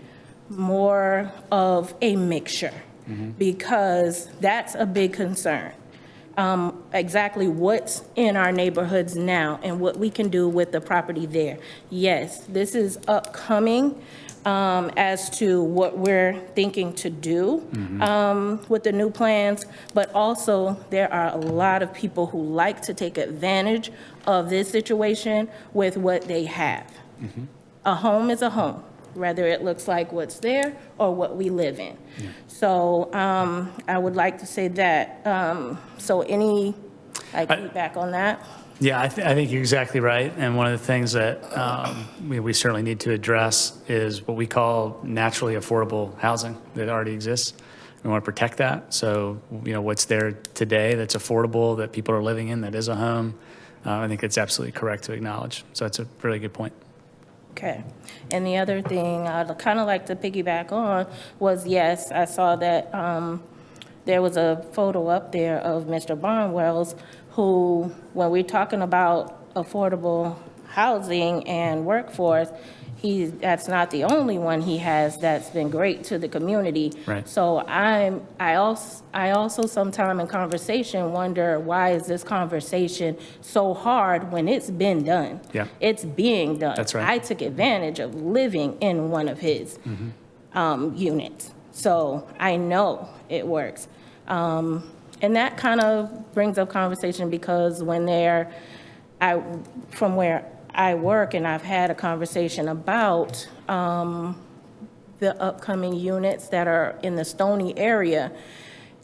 more of a mixture, because that's a big concern. Exactly what's in our neighborhoods now and what we can do with the property there. Yes, this is upcoming as to what we're thinking to do with the new plans, but also there are a lot of people who like to take advantage of this situation with what they have. A home is a home, whether it looks like what's there or what we live in. So I would like to say that. So any feedback on that? Yeah, I think you're exactly right. And one of the things that we certainly need to address is what we call naturally affordable housing that already exists. We want to protect that. So, what's there today that's affordable, that people are living in, that is a home, I think it's absolutely correct to acknowledge. So that's a really good point. Okay. And the other thing I'd kind of like to piggyback on was, yes, I saw that there was a photo up there of Mr. Barnwell's, who, when we're talking about affordable housing and workforce, that's not the only one he has that's been great to the community. Right. So I also sometime in conversation wonder, why is this conversation so hard when it's been done? Yeah. It's being done. That's right. I took advantage of living in one of his units, so I know it works. And that kind of brings up conversation, because from where I work, and I've had a conversation about the upcoming units that are in the Stony area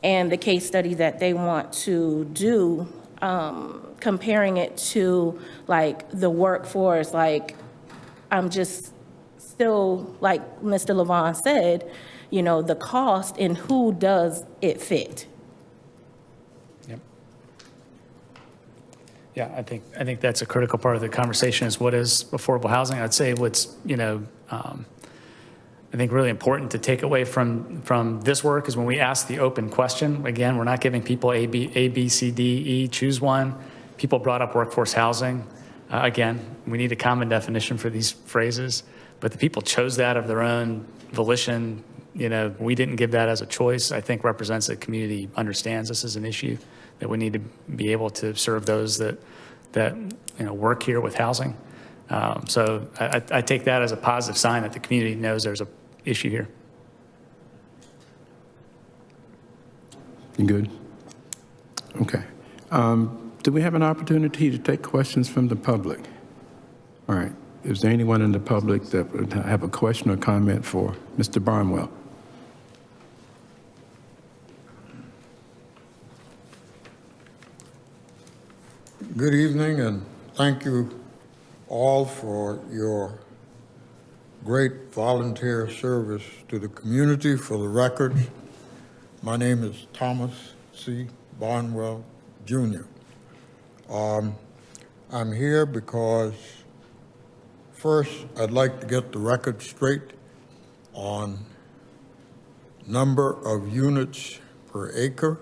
and the case study that they want to do, comparing it to like the workforce. Like, I'm just still, like Mr. Levon said, the cost and who does it fit. Yeah, I think that's a critical part of the conversation, is what is affordable housing. I'd say what's, I think really important to take away from this work is when we ask the open question. Again, we're not giving people A, B, C, D, E, choose one. People brought up workforce housing. Again, we need a common definition for these phrases, but the people chose that of their own volition. We didn't give that as a choice. I think represents that community understands this is an issue, that we need to be able to serve those that work here with housing. So I take that as a positive sign that the community knows there's an issue here. You good? Okay. Do we have an opportunity to take questions from the public? All right. Is there anyone in the public that would have a question or comment for Mr. Barnwell? Good evening, and thank you all for your great volunteer service to the community. For the record, my name is Thomas C. Barnwell, Jr. I'm here because, first, I'd like to get the record straight on number of units per acre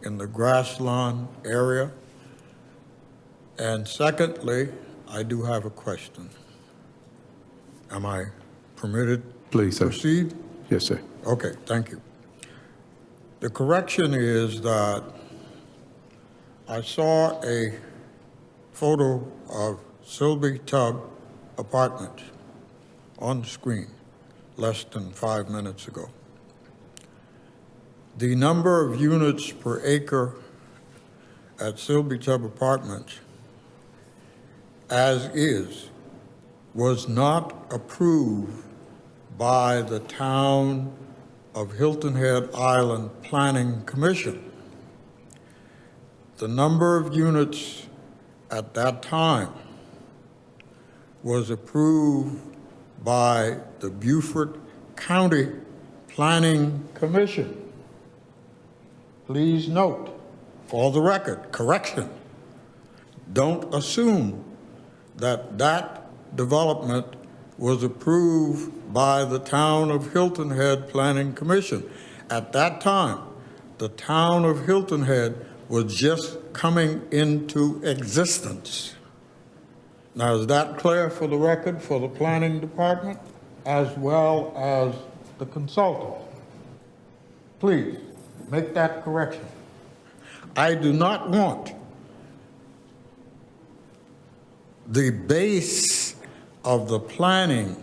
in the grassland area. And secondly, I do have a question. Am I permitted Please, to sir. proceed? Yes, sir. Okay, thank you. The correction is that I saw a photo of Sylvie Tubb apartment on the screen less than 5 minutes ago. The number of units per acre at Sylvie Tubb Apartments, as is, was not approved by the town of Hilton Head Island Planning Commission. The number of units at that time was approved by the Beaufort County Planning Commission. Please note, for the record, correction, don't assume that that development was approved by the town of Hilton Head Planning Commission. At that time, the town of Hilton Head was just coming into existence. Now, is that clear for the record for the planning department as well as the consultant? Please, make that correction. I do not want the base of the planning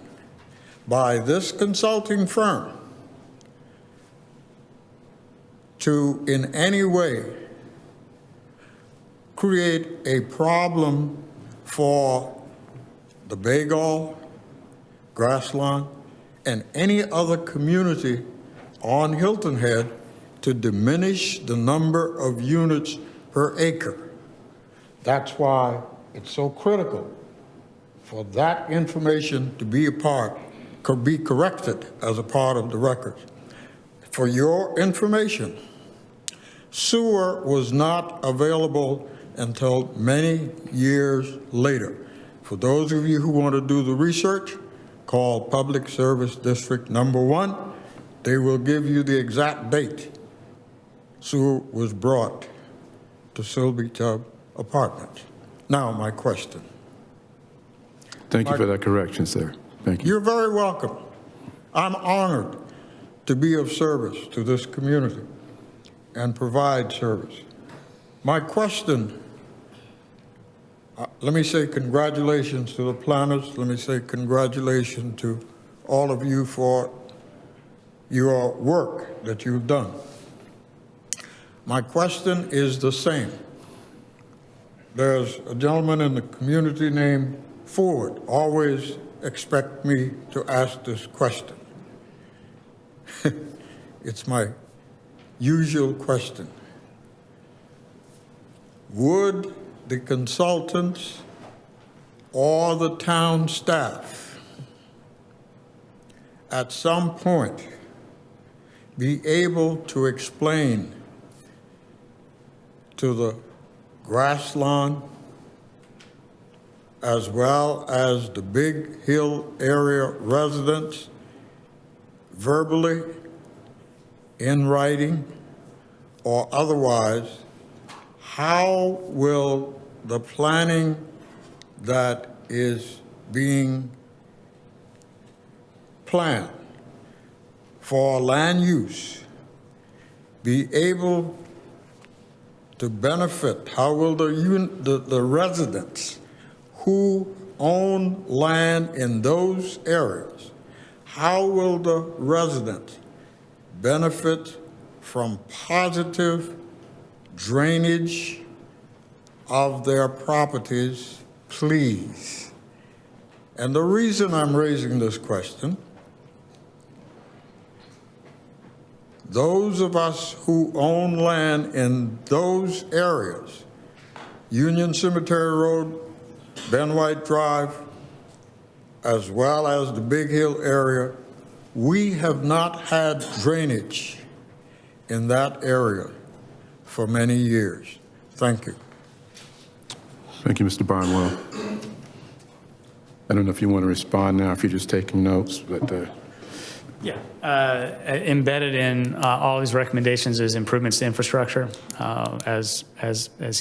by this consulting firm to in any way create a problem for the Bagel, Grassland, and any other community on Hilton Head to diminish the number of units per acre. That's why it's so critical for that information to be be corrected as a part of the record. For your information, sewer was not available until many years later. For those of you who want to do the research, call Public Service District Number 1. They will give you the exact date sewer was brought to Sylvie Tubb Apartments. Now, my question. Thank you for that correction, sir. Thank you. You're very welcome. I'm honored to be of service to this community and provide service. My question, let me say congratulations to the planners. Let me say congratulations to all of you for your work that you've done. My question is the same. There's a gentleman in the community named Ford. Always expect me to ask this question. It's my usual question. Would the consultants or the town staff at some point be able to explain to the Grassland as well as the Big Hill area residents verbally, in writing, or otherwise, how will the planning that is being planned for land use be able to benefit? How will the residents who own land in those areas, how will the residents benefit from positive drainage of their properties, please? And the reason I'm raising this question, those of us who own land in those areas, Union Cemetery Road, Ben White Drive, as well as the Big Hill area, we have not had drainage in that area for many years. Thank you. Thank you, Mr. Barnwell. I don't know if you want to respond now, if you're just taking notes, but Yeah, embedded in all these recommendations is improvements to infrastructure, as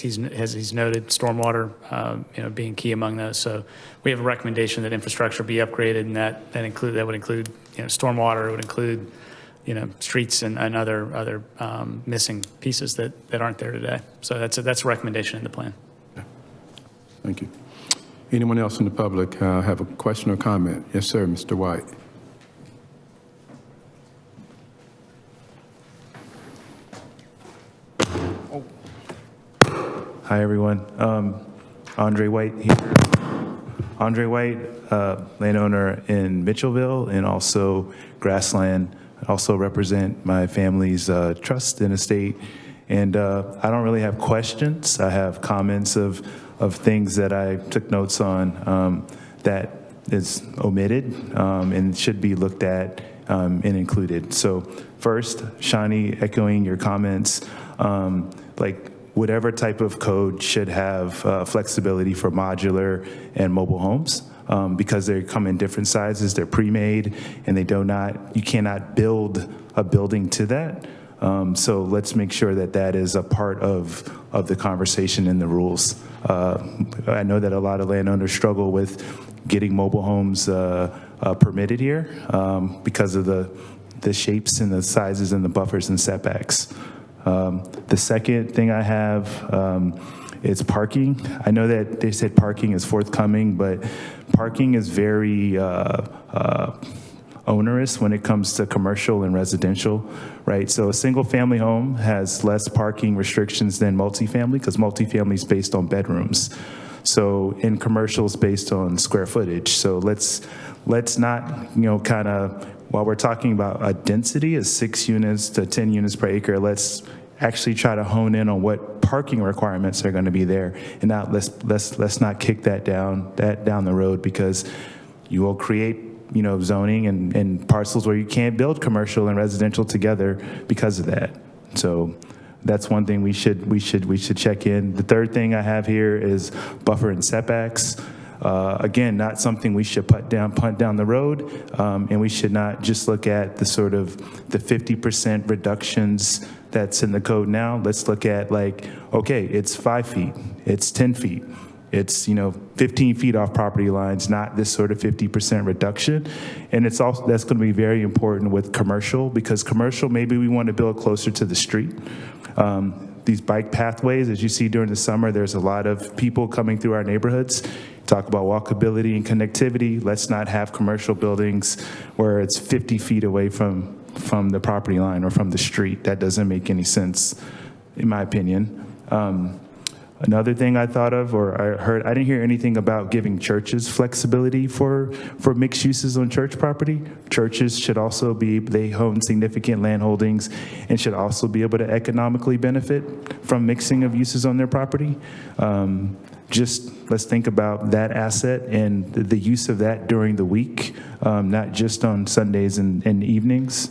he's noted, stormwater, being key among those. So we have a recommendation that infrastructure be upgraded, and that would include stormwater, it would include streets and other missing pieces that aren't there today. So that's a recommendation in the plan. Thank you. Anyone else in the public have a question or comment? Yes, sir, Mr. White. Hi, everyone. Andre White here. Andre White, landowner in Mitchellville and also Grassland. I also represent my family's trust and estate. And I don't really have questions. I have comments of things that I took notes on that is omitted and should be looked at and included. So first, Shani, echoing your comments, whatever type of code should have flexibility for modular and mobile homes because they come in different sizes, they're pre-made, and you cannot build a building to that. So let's make sure that is a part of the conversation in the rules. I know that a lot of landowners struggle with getting mobile homes permitted here because of the shapes and the sizes and the buffers and setbacks. The second thing I have is parking. I know that they said parking is forthcoming, but parking is very onerous when it comes to commercial and residential, right? So a single family home has less parking restrictions than multifamily because multifamily is based on bedrooms. So in commercials based on square footage. So let's not, while we're talking about a density of 6 units to 10 units per acre, let's actually try to hone in on what parking requirements are going to be there, and not let's not kick that down the road, because you will create zoning and parcels where you can't build commercial and residential together because of that. So that's one thing we should check in. The third thing I have here is buffer and setbacks. Again, not something we should punt down the road, and we should not just look at the 50% reductions that's in the code now. Let's look at okay, it's 5 feet, it's 10 feet, it's 15 feet off property lines, not this 50% reduction. And that's going to be very important with commercial, because commercial, maybe we want to build closer to the street. These bike pathways, as you see during the summer, there's a lot of people coming through our neighborhoods. Talk about walkability and connectivity. Let's not have commercial buildings where it's 50 feet away from the property line or from the street. That doesn't make any sense, in my opinion. Another thing I thought of, or I heard, I didn't hear anything about giving churches flexibility for mixed uses on church property. Churches should also they own significant land holdings and should also be able to economically benefit from mixing of uses on their property. Just let's think about that asset and the use of that during the week, not just on Sundays and evenings.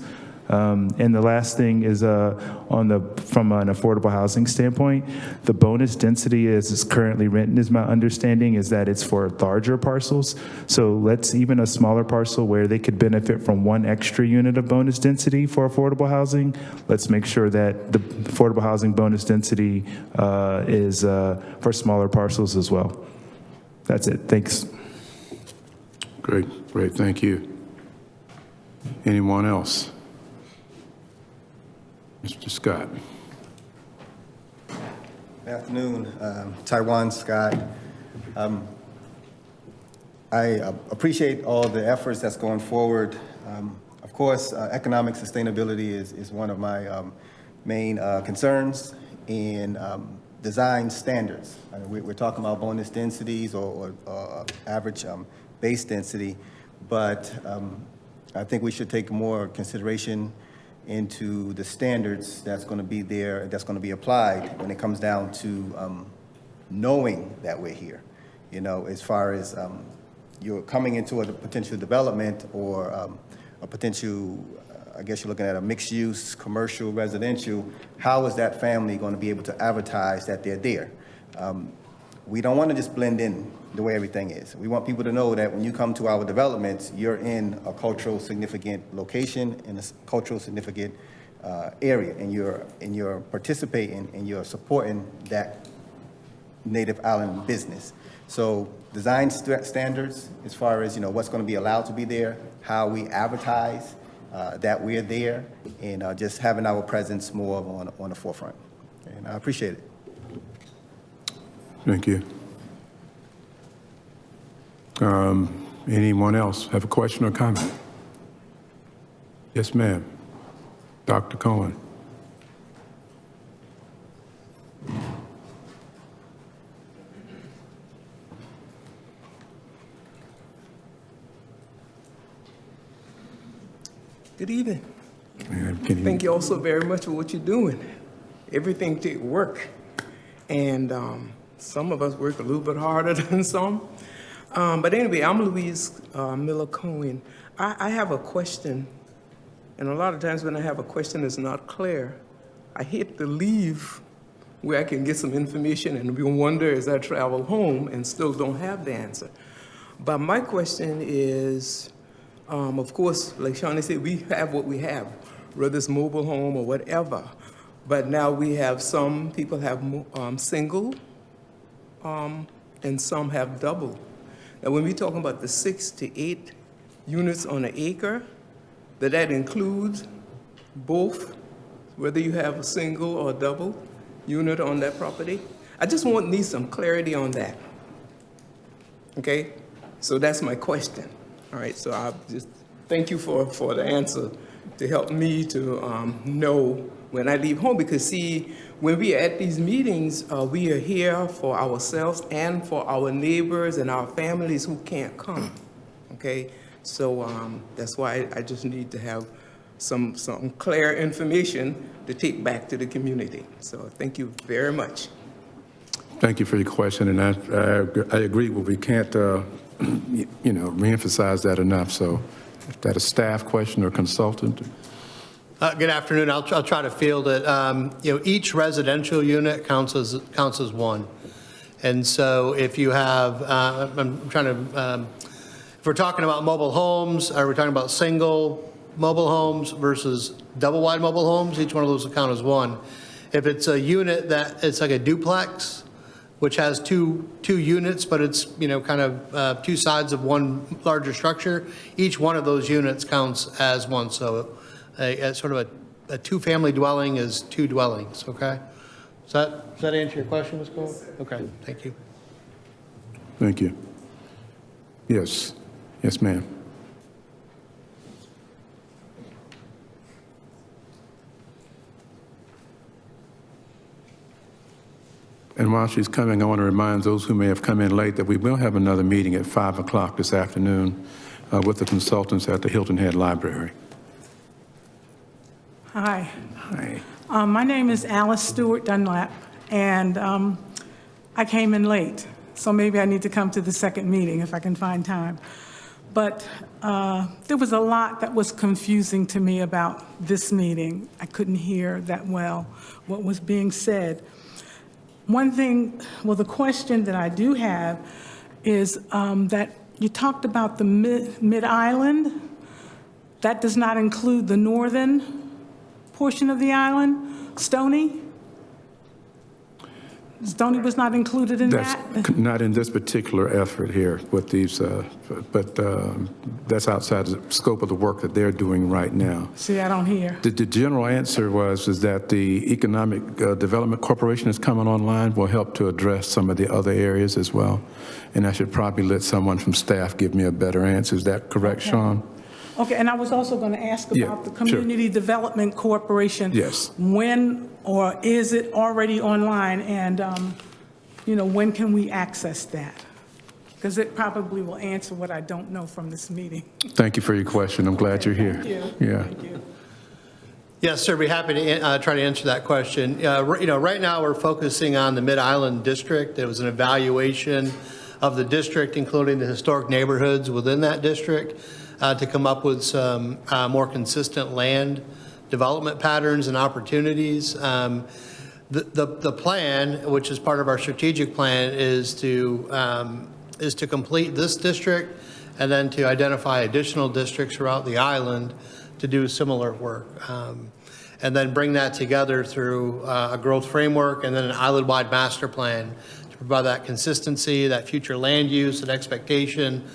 And the last thing is from an affordable housing standpoint, the bonus density as it's currently written, is my understanding, is that it's for larger parcels. So even a smaller parcel where they could benefit from 1 extra unit of bonus density for affordable housing, let's make sure that the affordable housing bonus density is for smaller parcels as well. That's it. Thanks. Great, thank you. Anyone else? Mr. Scott. Good afternoon, Taiwan Scott. I appreciate all the efforts that's going forward. Of course, economic sustainability is one of my main concerns, in design standards. We're talking about bonus densities or average base density, but I think we should take more consideration into the standards that's going to be there, that's going to be applied when it comes down to knowing that we're here. As far as you're coming into a potential development or a potential, I guess you're looking at a mixed use, commercial, residential, how is that family going to be able to advertise that they're there? We don't want to just blend in the way everything is. We want people to know that when you come to our developments, you're in a cultural significant location, in a cultural significant area, and you're participating and you're supporting that native island business. So design standards as far as what's going to be allowed to be there, how we advertise that we're there, and just having our presence more on the forefront. And I appreciate it. Thank you. Anyone else have a question or comment? Yes, ma'am. Dr. Cohen. Good evening. Can Thank you all so very much for what you're doing. Everything takes work, and some of us work a little bit harder than some. But anyway, I'm Louise Miller Cohen. I have a question, and a lot of times when I have a question that's not clear, I hit the leave where I can get some information and we wonder as I travel home and still don't have the answer. But my question is, of course, like Shawnee said, we have what we have, whether it's mobile home or whatever. But now we have some people have single, and some have double. Now, when we're talking about the 6 to 8 units on an acre, that includes both, whether you have a single or a double unit on that property. I just need some clarity on that. Okay? So that's my question. All right, so I just thank you for the answer to help me to know when I leave home, because see, when we are at these meetings, we are here for ourselves and for our neighbors and our families who can't come, okay? So that's why I just need to have some clear information to take back to the community. So thank you very much. Thank you for your question, and I agree. Well, we can't, reemphasize that enough. So, is that a staff question or consultant? Good afternoon. I'll try to field it. Each residential unit counts as one, and so if you have, if we're talking about mobile homes, are we talking about single mobile homes versus double wide mobile homes? Each one of those will count as one. If it's a unit that it's like a duplex, which has two units, but it's kind of two sides of one larger structure, each one of those units counts as one. So sort of a two-family dwelling is two dwellings. Okay, does that answer your question, Ms. Cole? Okay, thank you. Thank you. Yes, ma'am. And while she's coming, I want to remind those who may have come in late that we will have another meeting at 5 o'clock this afternoon with the consultants at the Hilton Head Library. Hi. Hi. My name is Alice Stewart Dunlap, and I came in late, so maybe I need to come to the second meeting if I can find time. But there was a lot that was confusing to me about this meeting. I couldn't hear that well what was being said. One thing, the question that I do have is that you talked about the mid-island. That does not include the northern portion of the island, Stony? Stony was not included in that? That's not in this particular effort here with these, but that's outside the scope of the work that they're doing right now. See, I don't hear. The general answer is that the Economic Development Corporation is coming online, will help to address some of the other areas as well. And I should probably let someone from staff give me a better answer. Is that correct, Okay. Sean? Okay, and I was also going to ask about the Community Development Corporation. Yes. When or is it already online, and when can we access that? Because it probably will answer what I don't know from this meeting. Thank you for your question. I'm glad you're here. Thank you. Yeah. Thank you. Yes, sir. Be happy to try to answer that question. Right now we're focusing on the Mid-Island District. There was an evaluation of the district, including the historic neighborhoods within that district, to come up with some more consistent land development patterns and opportunities. The plan, which is part of our strategic plan, is to is to complete this district and then to identify additional districts throughout the island to do similar work. And then bring that together through a growth framework and then an island-wide master plan to provide that consistency, that future land use and expectation,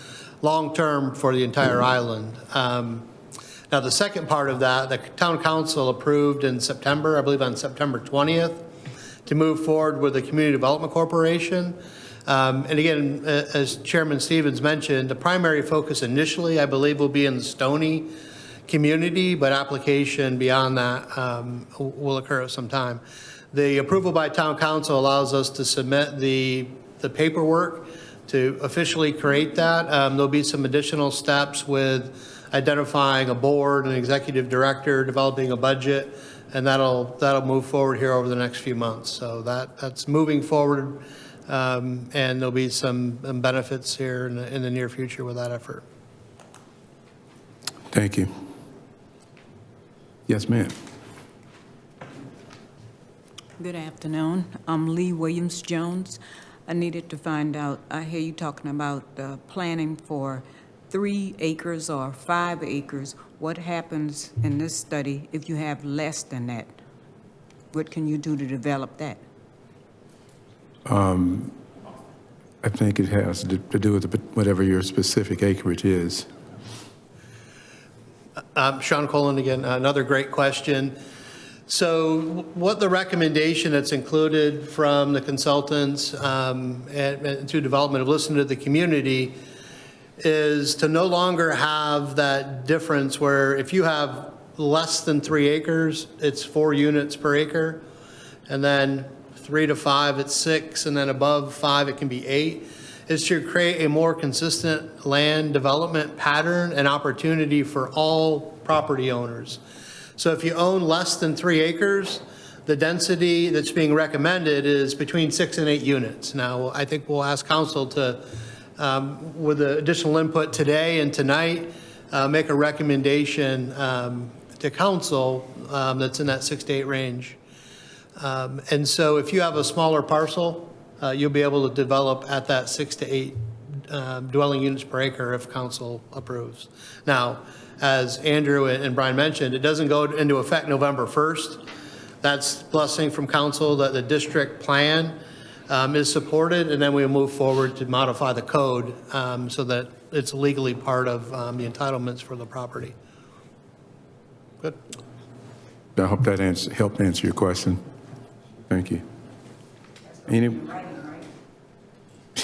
long-term for the entire island. Now, the second part of that, the town council approved in September, I believe on September 20th, to move forward with the Community Development Corporation. And again, as Chairman Stevens mentioned, the primary focus initially, I believe, will be in the Stony community, but application beyond that will occur at some time. The approval by town council allows us to submit the paperwork to officially create that. There'll be some additional steps with identifying a board, an executive director, developing a budget, and that'll move forward here over the next few months. So that's moving forward, and there'll be some benefits here in the near future with that effort. Thank you. Yes, ma'am. Good afternoon. I'm Lee Williams-Jones. I needed to find out, I hear you talking about planning for 3 acres or 5 acres. What happens in this study if you have less than that? What can you do to develop that? I think it has to do with whatever your specific acreage is. Sean Colin again, another great question. So what the recommendation that's included from the consultants and through development of listening to the community is to no longer have that difference where if you have less than 3 acres, it's 4 units per acre, and then 3 to 5, it's 6, and then above 5, it can be 8. Is to create a more consistent land development pattern and opportunity for all property owners. So if you own less than 3 acres, the density that's being recommended is between 6 and 8 units. Now, I think we'll ask council to, with the additional input today and tonight, make a recommendation to council that's in that 6 to 8 range. And so if you have a smaller parcel, you'll be able to develop at that 6 to 8 dwelling units per acre if council approves. Now, as Andrew and Brian mentioned, it doesn't go into effect November 1st. That's blessing from council that the district plan is supported, and then we'll move forward to modify the code so that it's legally part of the entitlements for the property. Good. I hope that helped answer your question. Thank you. Any?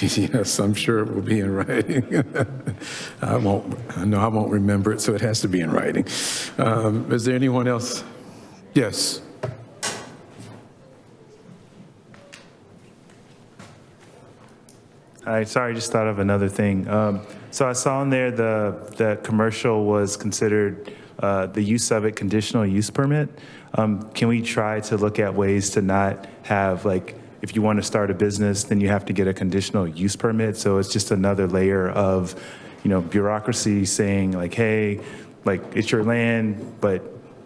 Yes, I'm sure it will be in writing. I won't remember it, so it has to be in writing. Is there anyone else? Yes. Hi, sorry, I just thought of another thing. So I saw in there the commercial was considered the use of it conditional use permit. Can we try to look at ways to not have, like, if you want to start a business, then you have to get a conditional use permit. So it's just another layer of, bureaucracy saying like, hey, like it's your land, but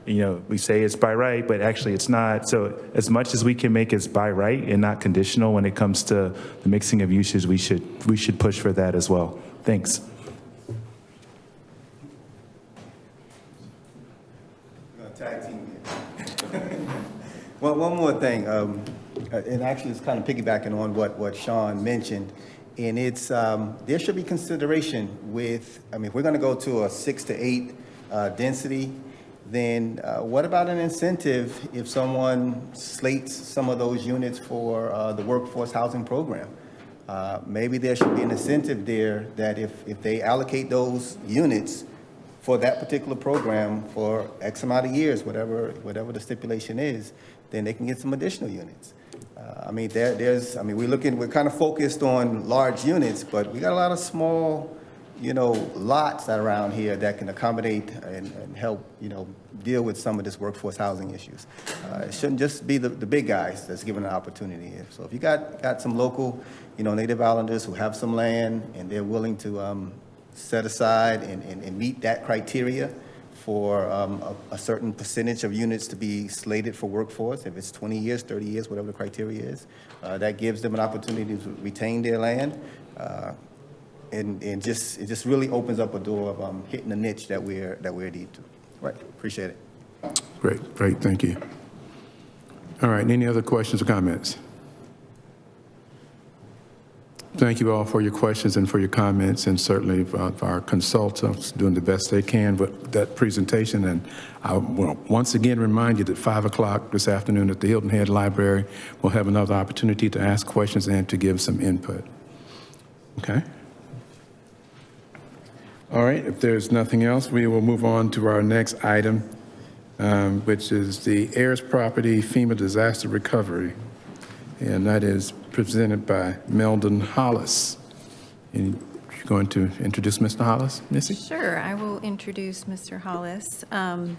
we say it's by right, but actually it's not. So as much as we can make it by right and not conditional when it comes to the mixing of uses, we should push for that as well. Thanks. Tag team. Well, one more thing. And actually it's kind of piggybacking on what Sean mentioned, and it's there should be consideration with, if we're going to go to a 6 to 8 density, then what about an incentive if someone slates some of those units for the workforce housing program? Maybe there should be an incentive there that if they allocate those units for that particular program for X amount of years, whatever the stipulation is, then they can get some additional units. We're kind of focused on large units, but we got a lot of small, lots around here that can accommodate and help, deal with some of this workforce housing issues. It shouldn't just be the big guys that's given an opportunity. So if you got some local, Native Islanders who have some land and they're willing to set aside and meet that criteria for a certain percentage of units to be slated for workforce, if it's 20 years, 30 years, whatever the criteria is, that gives them an opportunity to retain their land. and it just really opens up a door of hitting the niche that we're need to. Right, appreciate it. Great, thank you. All right, any other questions or comments? Thank you all for your questions and for your comments, and certainly our consultants doing the best they can with that presentation. And I will once again remind you that 5 o'clock this afternoon at the Hilton Head Library, we'll have another opportunity to ask questions and to give some input. Okay? All right, if there's nothing else, we will move on to our next item, which is the heirs property FEMA disaster recovery. And that is presented by Melvin Hollis. And you're going to introduce Mr. Hollis, Missy? Sure, I will introduce Mr. Hollis. I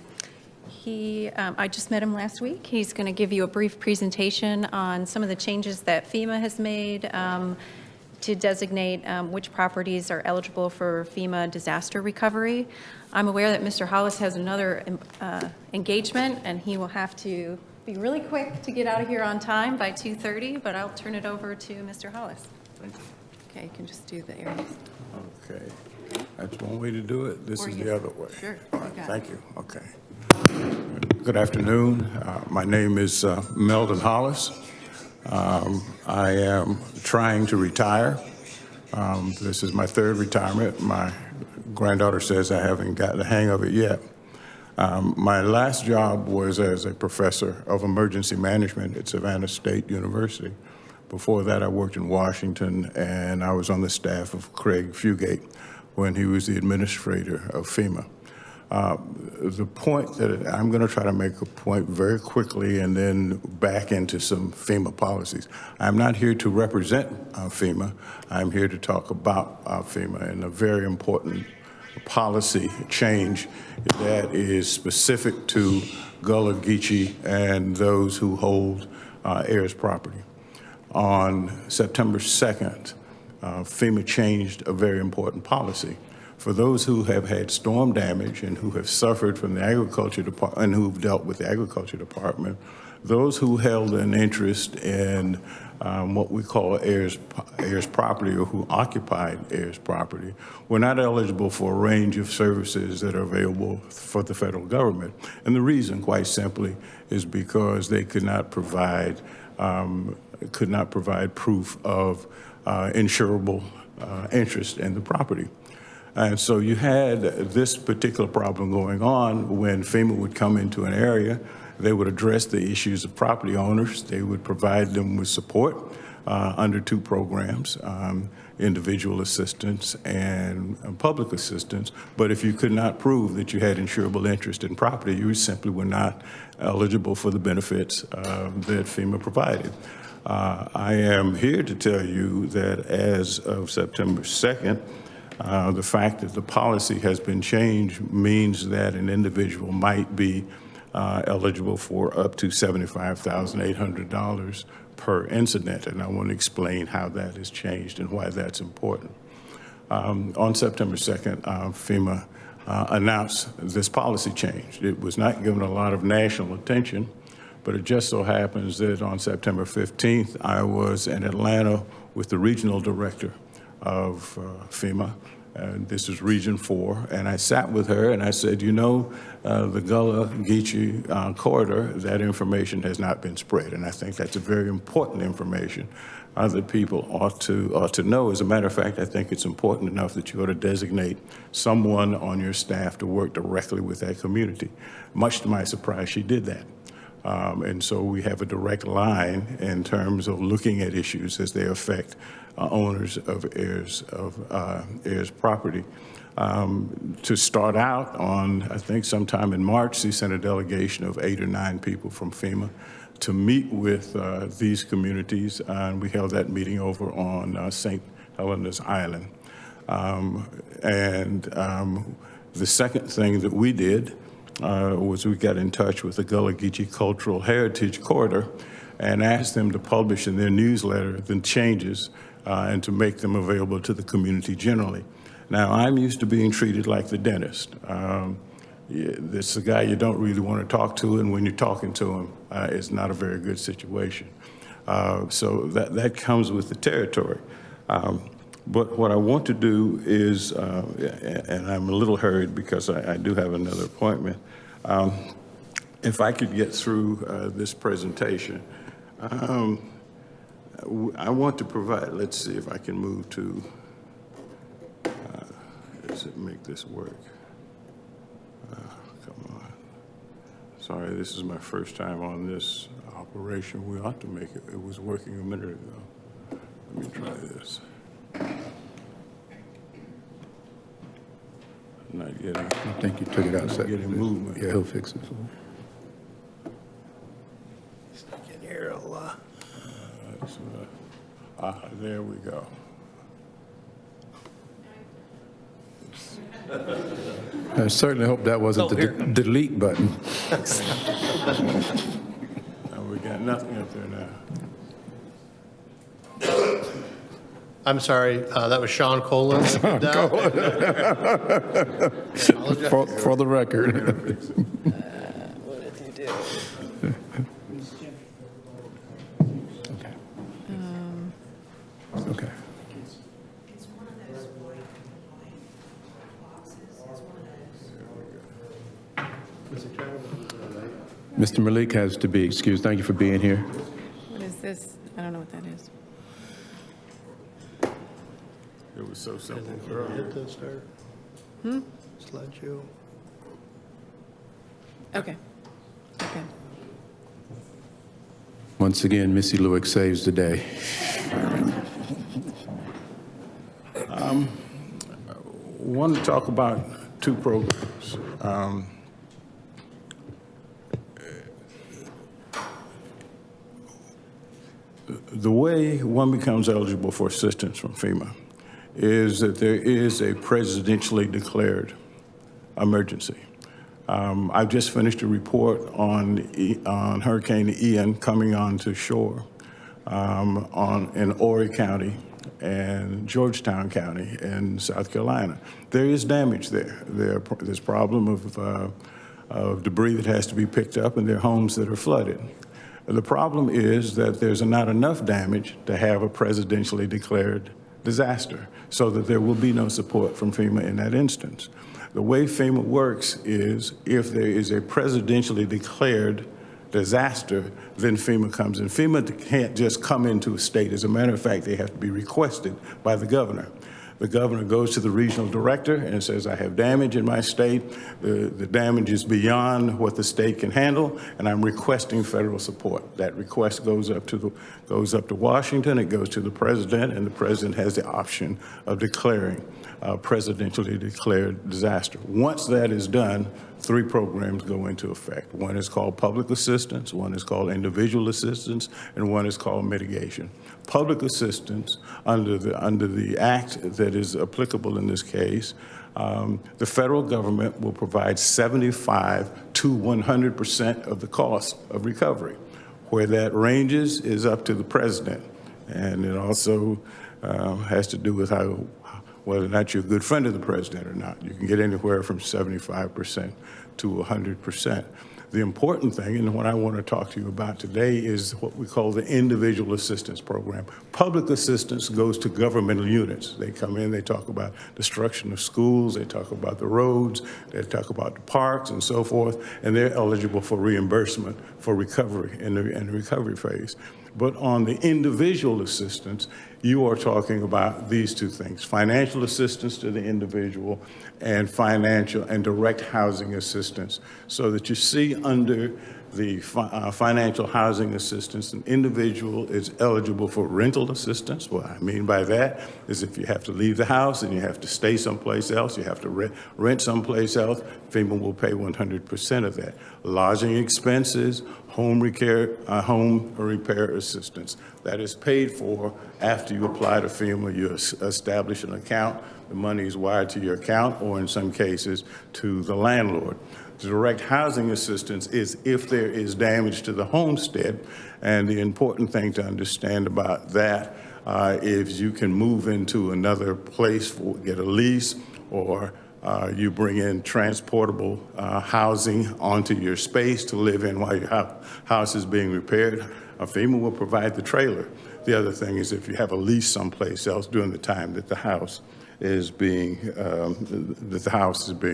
just met him last week. He's going to give you a brief presentation on some of the changes that FEMA has made to designate which properties are eligible for FEMA disaster recovery. I'm aware that Mr. Hollis has another engagement, and he will have to be really quick to get out of here on time by 2:30, but I'll turn it over to Mr. Hollis. Thank you. Okay, you can just do the areas. Okay. That's one way to do it. This is the other way. Sure. All right, thank you. Okay. Good afternoon. My name is Melvin Hollis. I am trying to retire. This is my third retirement. My granddaughter says I haven't got the hang of it yet. My last job was as a professor of emergency management at Savannah State University. Before that, I worked in Washington, and I was on the staff of Craig Fugate when he was the administrator of FEMA. The point that I'm going to try to make a point very quickly and then back into some FEMA policies. I'm not here to represent FEMA. I'm here to talk about FEMA and a very important policy change that is specific to Gullah Geechee and those who hold heirs property. On September 2nd, FEMA changed a very important policy. For those who have had storm damage and who have suffered from the Agriculture Department and who've dealt with the Agriculture Department, those who held an interest in what we call heirs property or who occupied heirs property were not eligible for a range of services that are available for the federal government. And the reason, quite simply, is because they could not provide proof of insurable interest in the property. And so you had this particular problem going on when FEMA would come into an area. They would address the issues of property owners. They would provide them with support under two programs, individual assistance and public assistance. But if you could not prove that you had insurable interest in property, you simply were not eligible for the benefits that FEMA provided. I am here to tell you that as of September 2nd, the fact that the policy has been changed means that an individual might be eligible for up to $75,800 per incident, and I want to explain how that has changed and why that's important. On September 2nd, FEMA announced this policy change. It was not given a lot of national attention, but it just so happens that on September 15th, I was in Atlanta with the regional director of FEMA. This is Region 4, and I sat with her and I said, you know, the Gullah Geechee corridor, that information has not been spread, and I think that's a very important information that people ought to know. As a matter of fact, I think it's important enough that you ought to designate someone on your staff to work directly with that community. Much to my surprise, she did that. And so we have a direct line in terms of looking at issues as they affect owners of heirs property. To start out on, I think sometime in March, she sent a delegation of 8 or 9 people from FEMA to meet with these communities, and we held that meeting over on St. Helena's Island. The second thing that we did was we got in touch with the Gullah Geechee Cultural Heritage Corridor and asked them to publish in their newsletter the changes and to make them available to the community generally. Now, I'm used to being treated like the dentist. This is a guy you don't really want to talk to, and when you're talking to him, it's not a very good situation. So that comes with the territory. But what I want to do is, and I'm a little hurried because I do have another appointment, if I could get through this presentation. I want to provide, let's see if I can move to, does it make this work? Come on. Sorry, this is my first time on this operation. We ought to make it. It was working a minute ago. Let me try this. Not getting. I think you took it outside. Getting movement. Yeah, he'll fix it. Can hear a lot. There we go. I certainly hope that wasn't the delete button. We got nothing up there now. I'm sorry, that was Sean Colin. For the record. What did you do? Okay. Mr. Malik has to be excused. Thank you for being here. What is this? I don't know what that is. It was so simple. Hit this there. Slideshow. Okay. Okay. Once again, Missy Lewick saves the day. I want to talk about two programs. The way one becomes eligible for assistance from FEMA is that there is a presidentially declared emergency. I've just finished a report on Hurricane Ian coming onto shore in Horry County and Georgetown County in South Carolina. There is damage there. There's problem of debris that has to be picked up, and there are homes that are flooded. The problem is that there's not enough damage to have a presidentially declared disaster, so that there will be no support from FEMA in that instance. The way FEMA works is if there is a presidentially declared disaster, then FEMA comes in. FEMA can't just come into a state. As a matter of fact, they have to be requested by the governor. The governor goes to the regional director and says, I have damage in my state. The damage is beyond what the state can handle, and I'm requesting federal support. That request goes up to Washington, it goes to the president, and the president has the option of declaring a presidentially declared disaster. Once that is done, three programs go into effect. One is called public assistance, one is called individual assistance, and one is called mitigation. Public assistance under the act that is applicable in this case, the federal government will provide 75 to 100% of the cost of recovery. Where that ranges is up to the president, and it also has to do with whether or not you're a good friend of the president or not. You can get anywhere from 75% to 100%. The important thing, and what I want to talk to you about today, is what we call the individual assistance program. Public assistance goes to governmental units. They come in, they talk about destruction of schools, they talk about the roads, they talk about the parks and so forth, and they're eligible for reimbursement for recovery in the recovery phase. But on the individual assistance, you are talking about these two things: financial assistance to the individual and financial and direct housing assistance. So that you see under the financial housing assistance, an individual is eligible for rental assistance. What I mean by that is if you have to leave the house and you have to stay someplace else, you have to rent someplace else, FEMA will pay 100% of that. Lodging expenses, home repair assistance. That is paid for after you apply to FEMA. You establish an account, the money is wired to your account, or in some cases to the landlord. The direct housing assistance is if there is damage to the homestead, and the important thing to understand about that is you can move into another place, get a lease, or you bring in transportable housing onto your space to live in while your house is being repaired. FEMA will provide the trailer. The other thing is if you have a lease someplace else during the time that the house is being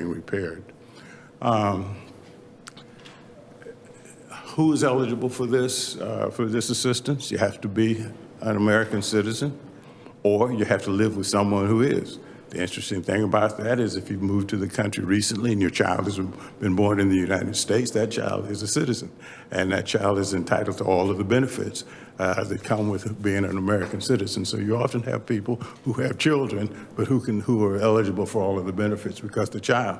repaired. Who is eligible for this assistance? You have to be an American citizen, or you have to live with someone who is. The interesting thing about that is if you've moved to the country recently and your child has been born in the United States, that child is a citizen, and that child is entitled to all of the benefits that come with being an American citizen. So you often have people who have children, but who are eligible for all of the benefits because the child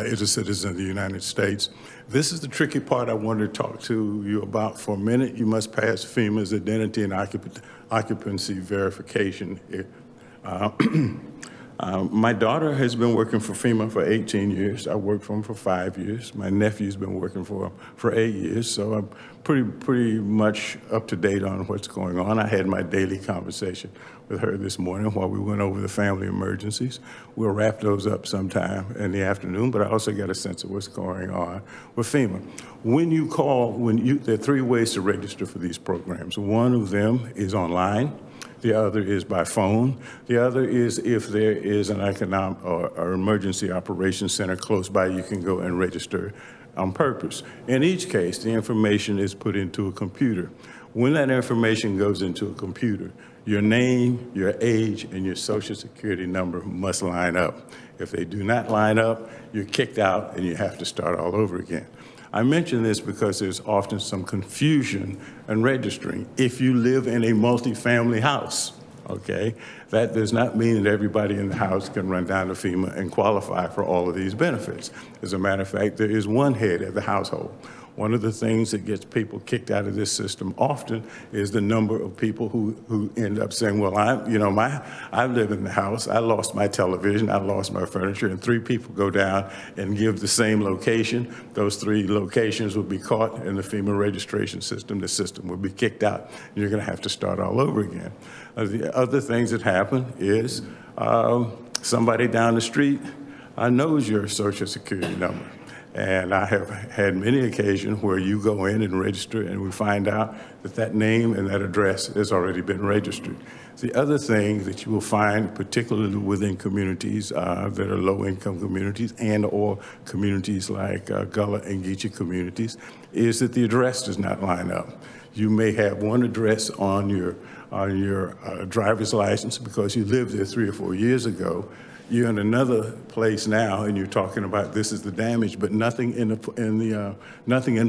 is a citizen of the United States. This is the tricky part I wanted to talk to you about for a minute. You must pass FEMA's identity and occupancy verification. My daughter has been working for FEMA for 18 years. I worked for them for 5 years. My nephew's been working for 8 years, so I'm pretty much up to date on what's going on. I had my daily conversation with her this morning while we went over the family emergencies. We'll wrap those up sometime in the afternoon, but I also got a sense of what's going on with FEMA. When you call, there are 3 ways to register for these programs. One of them is online. The other is by phone. The other is if there is an economic or emergency operations center close by, you can go and register on purpose. In each case, the information is put into a computer. When that information goes into a computer, your name, your age, and your social security number must line up. If they do not line up, you're kicked out and you have to start all over again. I mention this because there's often some confusion in registering. If you live in a multifamily house, okay, that does not mean that everybody in the house can run down to FEMA and qualify for all of these benefits. As a matter of fact, there is one head of the household. One of the things that gets people kicked out of this system often is the number of people who end up saying, well, I live in the house, I lost my television, I lost my furniture, and 3 people go down and give the same location. Those 3 locations will be caught in the FEMA registration system. The system will be kicked out, and you're gonna have to start all over again. The other things that happen is somebody down the street knows your social security number. And I have had many occasions where you go in and register and we find out that that name and that address has already been registered. The other thing that you will find, particularly within communities that are low-income communities and or communities like Gullah and Geechee communities, is that the address does not line up. You may have one address on your driver's license because you lived there 3 or 4 years ago. You're in another place now, and you're talking about this is the damage, but nothing in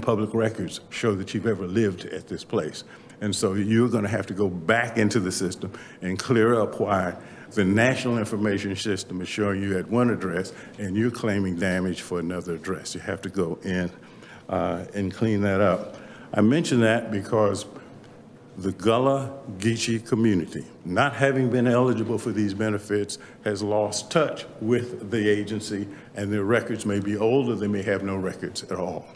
public records show that you've ever lived at this place. And so you're going to have to go back into the system and clear up why the national information system is showing you at one address, and you're claiming damage for another address. You have to go in and clean that up. I mention that because the Gullah Geechee community, not having been eligible for these benefits, has lost touch with the agency, and their records may be older, they may have no records at all.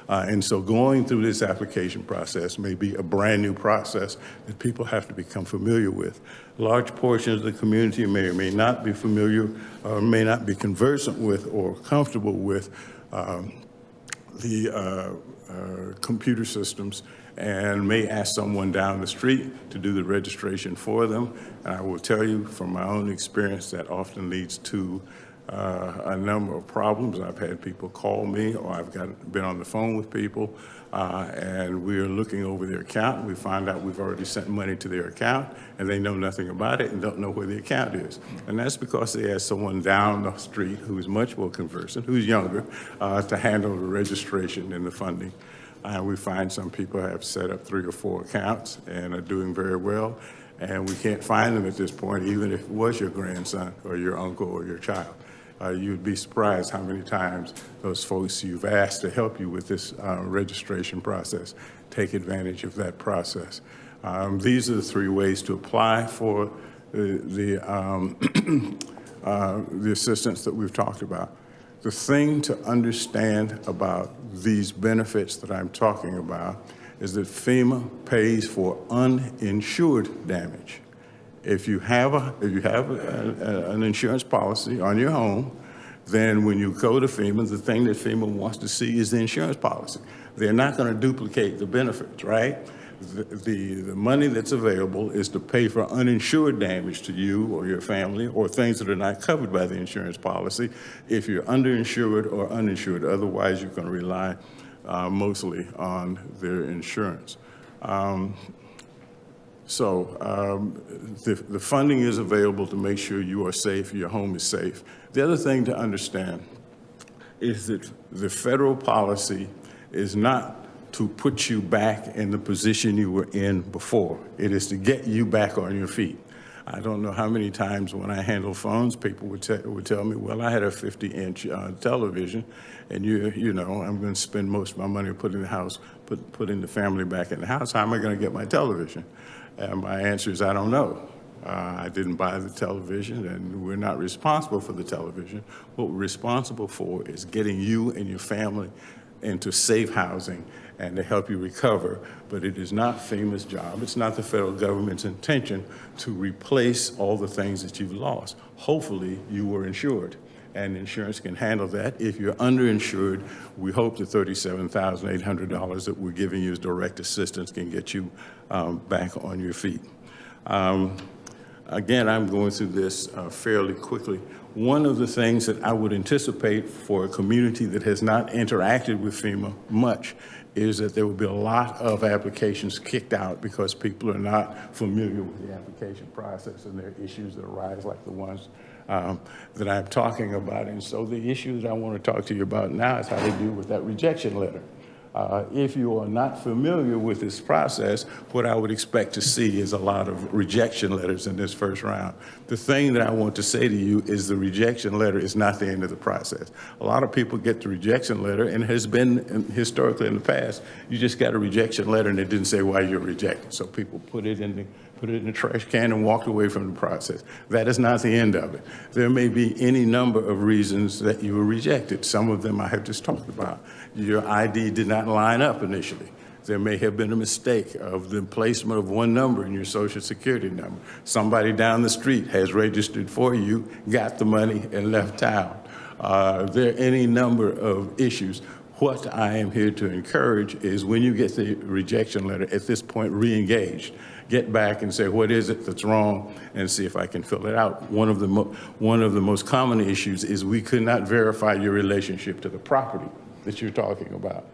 And so going through this application process may be a brand new process that people have to become familiar with. Large portions of the community may or may not be familiar, or may not be conversant with or comfortable with the computer systems, and may ask someone down the street to do the registration for them. And I will tell you from my own experience that often leads to a number of problems. I've had people call me, or I've been on the phone with people, and we're looking over their account, and we find out we've already sent money to their account, and they know nothing about it and don't know where the account is. And that's because they asked someone down the street who's much more conversant, who's younger, to handle the registration and the funding. We find some people have set up 3 or 4 accounts and are doing very well, and we can't find them at this point, even if it was your grandson or your uncle or your child. You'd be surprised how many times those folks you've asked to help you with this registration process take advantage of that process. These are the 3 ways to apply for the assistance that we've talked about. The thing to understand about these benefits that I'm talking about is that FEMA pays for uninsured damage. If you have an insurance policy on your home, then when you go to FEMA, the thing that FEMA wants to see is the insurance policy. They're not going to duplicate the benefits, right? The money that's available is to pay for uninsured damage to you or your family or things that are not covered by the insurance policy if you're underinsured or uninsured. Otherwise, you're going to rely mostly on their insurance. The funding is available to make sure you are safe, your home is safe. The other thing to understand is that the federal policy is not to put you back in the position you were in before. It is to get you back on your feet. I don't know how many times when I handle phones, people would tell me, well, I had a 50-inch television, and you know, I'm going to spend most of my money putting the family back in the house. How am I going to get my television? And my answer is, I don't know. I didn't buy the television, and we're not responsible for the television. What we're responsible for is getting you and your family into safe housing and to help you recover. But it is not FEMA's job. It's not the federal government's intention to replace all the things that you've lost. Hopefully, you were insured, and insurance can handle that. If you're underinsured, we hope the $37,800 that we're giving you as direct assistance can get you back on your feet. Again, I'm going through this fairly quickly. One of the things that I would anticipate for a community that has not interacted with FEMA much is that there will be a lot of applications kicked out because people are not familiar with the application process, and there are issues that arise like the ones that I'm talking about. And so the issue that I want to talk to you about now is how to deal with that rejection letter. If you are not familiar with this process, what I would expect to see is a lot of rejection letters in this first round. The thing that I want to say to you is the rejection letter is not the end of the process. A lot of people get the rejection letter, and has been historically in the past, you just got a rejection letter and it didn't say why you're rejected. So people put it in the trash can and walked away from the process. That is not the end of it. There may be any number of reasons that you were rejected. Some of them I have just talked about. Your ID did not line up initially. There may have been a mistake of the placement of one number in your Social Security number. Somebody down the street has registered for you, got the money, and left town. There are any number of issues. What I am here to encourage is when you get the rejection letter, at this point, re-engage. Get back and say, what is it that's wrong, and see if I can fill it out. One of the most common issues is we could not verify your relationship to the property that you're talking about,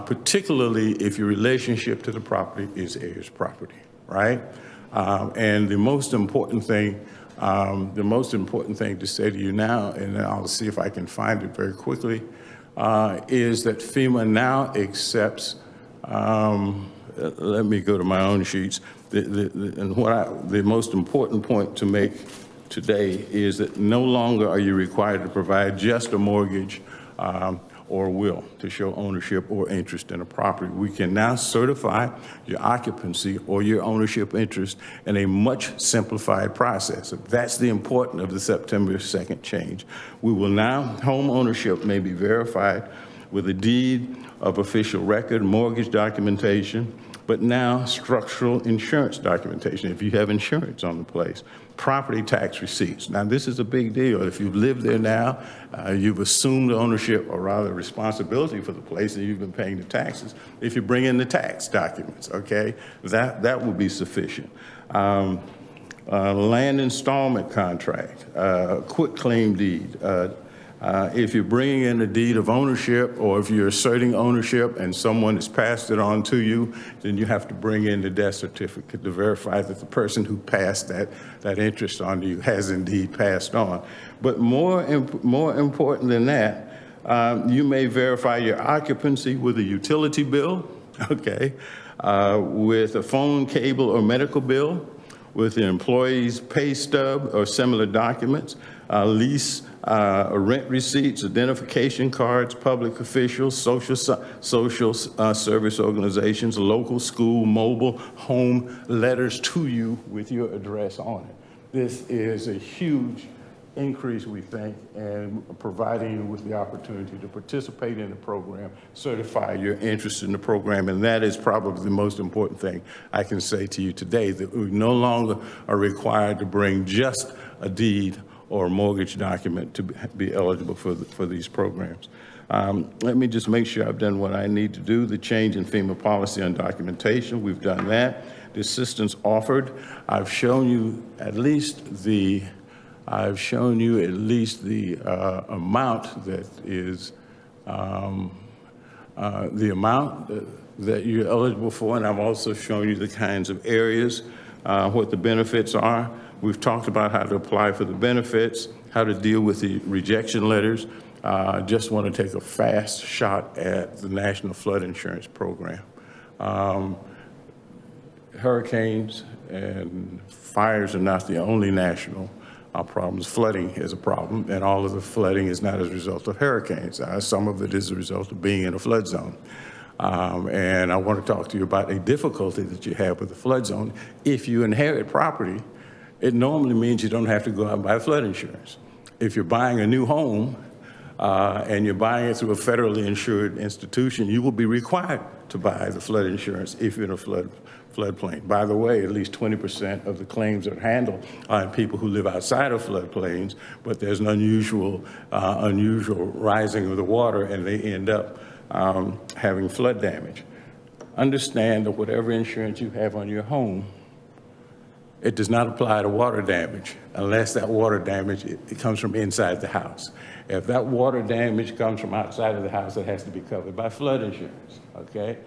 particularly if your relationship to the property is heirs property, right? And the most important thing to say to you now, and I'll see if I can find it very quickly, is that FEMA now accepts, let me go to my own sheets, the most important point to make today is that no longer are you required to provide just a mortgage or will to show ownership or interest in a property. We can now certify your occupancy or your ownership interest in a much simplified process. That's the importance of the September 2nd change. We will now, home ownership may be verified with a deed of official record, mortgage documentation, but now structural insurance documentation, if you have insurance on the place, property tax receipts. Now, this is a big deal. If you've lived there now, you've assumed ownership, or rather responsibility for the place, and you've been paying the taxes. If you bring in the tax documents, okay, that will be sufficient. Land installment contract, quitclaim deed, if you're bringing in a deed of ownership, or if you're asserting ownership and someone has passed it on to you, then you have to bring in the death certificate to verify that the person who passed that interest on to you has indeed passed on. But more important than that, you may verify your occupancy with a utility bill, okay, with a phone, cable, or medical bill, with the employee's pay stub or similar documents, lease, rent receipts, identification cards, public officials, social service organizations, local school, mobile home letters to you with your address on it. This is a huge increase, we think, in providing you with the opportunity to participate in the program, certify your interest in the program, and that is probably the most important thing I can say to you today, that we no longer are required to bring just a deed or a mortgage document to be eligible for these programs. Let me just make sure I've done what I need to do. The change in FEMA policy on documentation, we've done that. The assistance offered, I've shown you at least the amount that is the amount that you're eligible for, and I've also shown you the kinds of areas, what the benefits are. We've talked about how to apply for the benefits, how to deal with the rejection letters. Just want to take a fast shot at the National Flood Insurance Program. Hurricanes and fires are not the only national problems. Flooding is a problem, and all of the flooding is not as a result of hurricanes. Some of it is a result of being in a flood zone. And I want to talk to you about a difficulty that you have with the flood zone. If you inherit property, it normally means you don't have to go out and buy flood insurance. If you're buying a new home and you're buying it through a federally insured institution, you will be required to buy the flood insurance if you're in a floodplain. By the way, at least 20% of the claims are handled are people who live outside of floodplains, but there's an unusual rising of the water, and they end up having flood damage. Understand that whatever insurance you have on your home, it does not apply to water damage unless that water damage it comes from inside the house. If that water damage comes from outside of the house, it has to be covered by flood insurance, okay?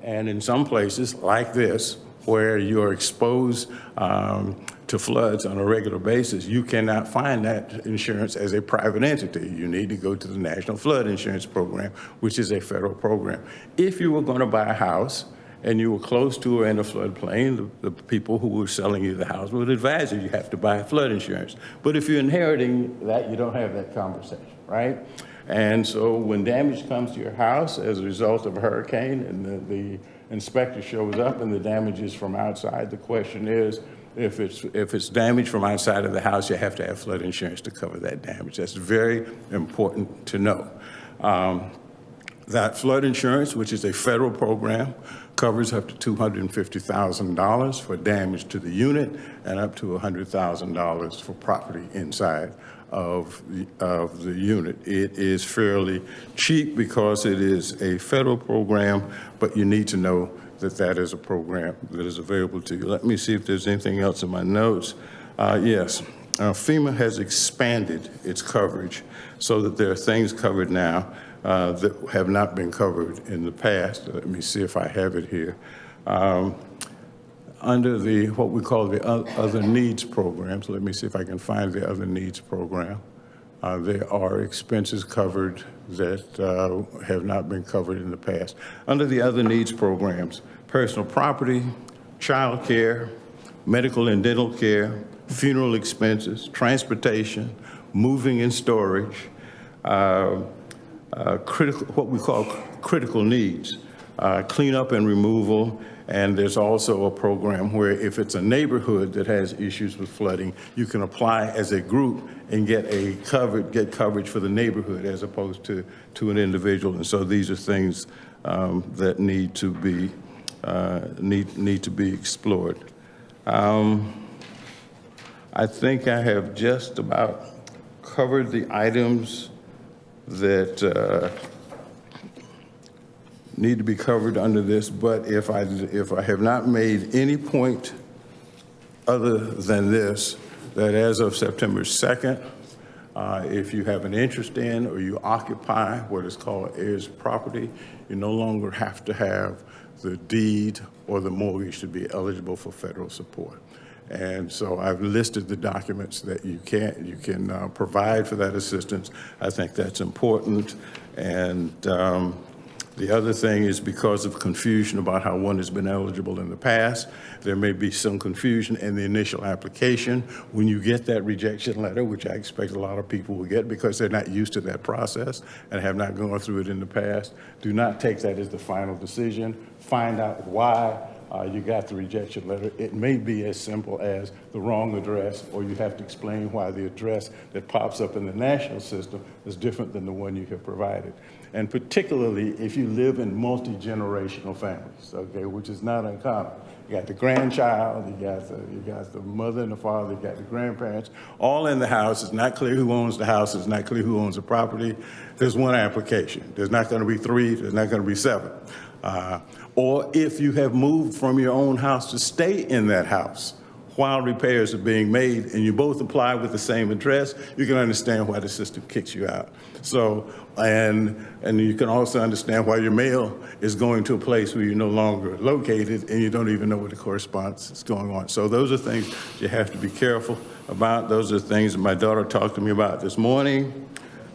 And in some places like this, where you're exposed to floods on a regular basis, you cannot find that insurance as a private entity. You need to go to the National Flood Insurance Program, which is a federal program. If you were going to buy a house and you were close to or in a floodplain, the people who were selling you the house would advise you have to buy flood insurance. But if you're inheriting that, you don't have that conversation, right? And so when damage comes to your house as a result of a hurricane and the inspector shows up and the damage is from outside, the question is, if it's damage from outside of the house, you have to have flood insurance to cover that damage. That's very important to know. That flood insurance, which is a federal program, covers up to $250,000 for damage to the unit and up to $100,000 for property inside of the unit. It is fairly cheap because it is a federal program, but you need to know that that is a program that is available to you. Let me see if there's anything else in my notes. Yes, FEMA has expanded its coverage so that there are things covered now that have not been covered in the past. Let me see if I have it here. Under what we call the other needs programs, let me see if I can find the other needs program. There are expenses covered that have not been covered in the past. Under the other needs programs, personal property, child care, medical and dental care, funeral expenses, transportation, moving and storage, what we call critical needs, cleanup and removal. And there's also a program where if it's a neighborhood that has issues with flooding, you can apply as a group and get coverage for the neighborhood as opposed to an individual. And so these are things that need to be explored. I think I have just about covered the items that need to be covered under this, but if I have not made any point other than this, that as of September 2nd, if you have an interest in or you occupy what is called heirs property, you no longer have to have the deed or the mortgage to be eligible for federal support. And so I've listed the documents that you can provide for that assistance. I think that's important. And the other thing is because of confusion about how one has been eligible in the past, there may be some confusion in the initial application. When you get that rejection letter, which I expect a lot of people will get because they're not used to that process and have not gone through it in the past, do not take that as the final decision. Find out why you got the rejection letter. It may be as simple as the wrong address, or you have to explain why the address that pops up in the national system is different than the one you have provided. And particularly if you live in multi-generational families, okay, which is not uncommon. You got the grandchild, you got the mother and the father, you got the grandparents, all in the house. It's not clear who owns the house. It's not clear who owns the property. There's one application. There's not going to be 3. There's not going to be 7. Or if you have moved from your own house to stay in that house while repairs are being made and you both apply with the same address, you can understand why the system kicks you out. So, and you can also understand why your mail is going to a place where you're no longer located and you don't even know what the correspondence is going on. So those are things you have to be careful about. Those are things that my daughter talked to me about this morning,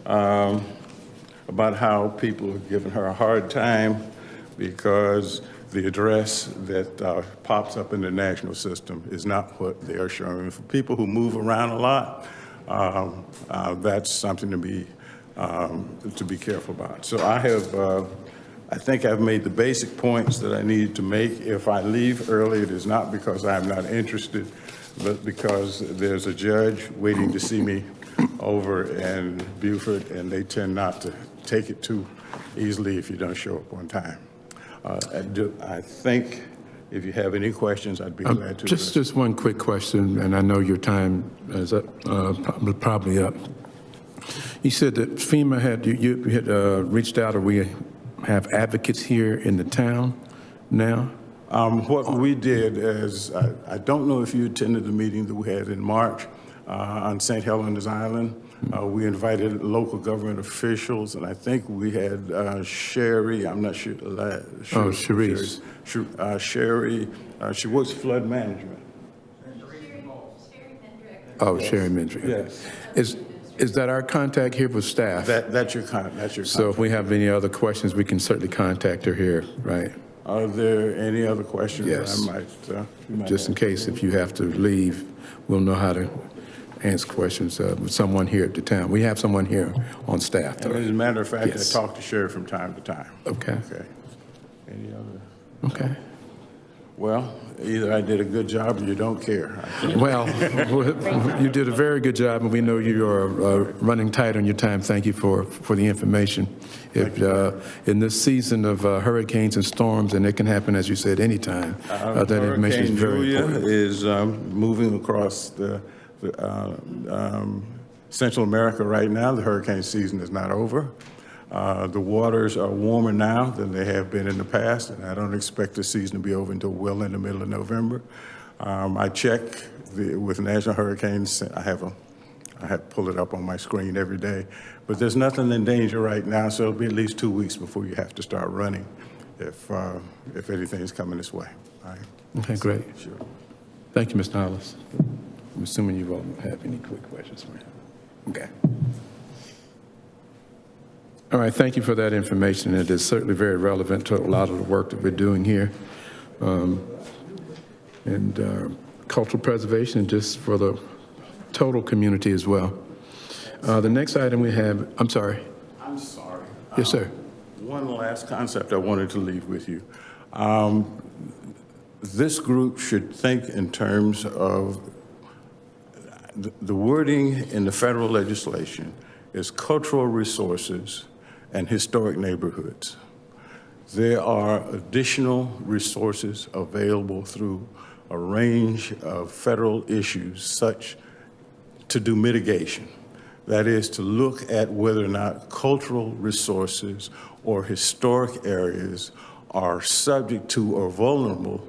about how people are giving her a hard time because the address that pops up in the national system is not what they are showing. For people who move around a lot, that's something to be careful about. So I think I've made the basic points that I need to make. If I leave early, it is not because I'm not interested, but because there's a judge waiting to see me over in Beaufort, and they tend not to take it too easily if you don't show up on time. I think if you have any questions, I'd be glad to. Just one quick question, and I know your time is up, probably up. You said that FEMA had you had reached out, or we have advocates here in the town now? What we did is, I don't know if you attended the meeting that we had in March on St. Helens Island. We invited local government officials, and I think we had Sherry, I'm not sure. Sharice. Sherry, she works flood management. Oh, Sherry Mendrick. Yes. Is that our contact here with staff? That's your contact. So if we have any other questions, we can certainly contact her here, right? Are there any other questions? Yes. I might Just in case if you have to leave, we'll know how to answer questions with someone here at the town. We have someone here on staff. And as a matter of fact, Yes. I talk to Sherry from time to time. Okay. Okay. Any other? Okay. Well, either I did a good job or you don't care. Well, you did a very good job, and we know you are running tight on your time. Thank you for the information. If in this season of hurricanes and storms, and it can happen, as you said, anytime, that information is very important. Hurricane Julia is moving across the Central America right now. The hurricane season is not over. The waters are warmer now than they have been in the past, and I don't expect the season to be over until well in the middle of November. I check with National Hurricanes. I have pull it up on my screen every day, but there's nothing in danger right now, so it'll be at least 2 weeks before you have to start running if anything's coming this way. All right. Okay, great. Sure. Thank you, Mr. Hollis. I'm assuming you won't have any quick questions for me. Okay. All right, thank you for that information. It is certainly very relevant to a lot of the work that we're doing here. And cultural preservation, and just for the total community as well. The next item we have, I'm sorry. I'm sorry. Yes, sir. One last concept I wanted to leave with you. This group should think in terms of the wording in the federal legislation is cultural resources and historic neighborhoods. There are additional resources available through a range of federal issues such to do mitigation. That is to look at whether or not cultural resources or historic areas are subject to or vulnerable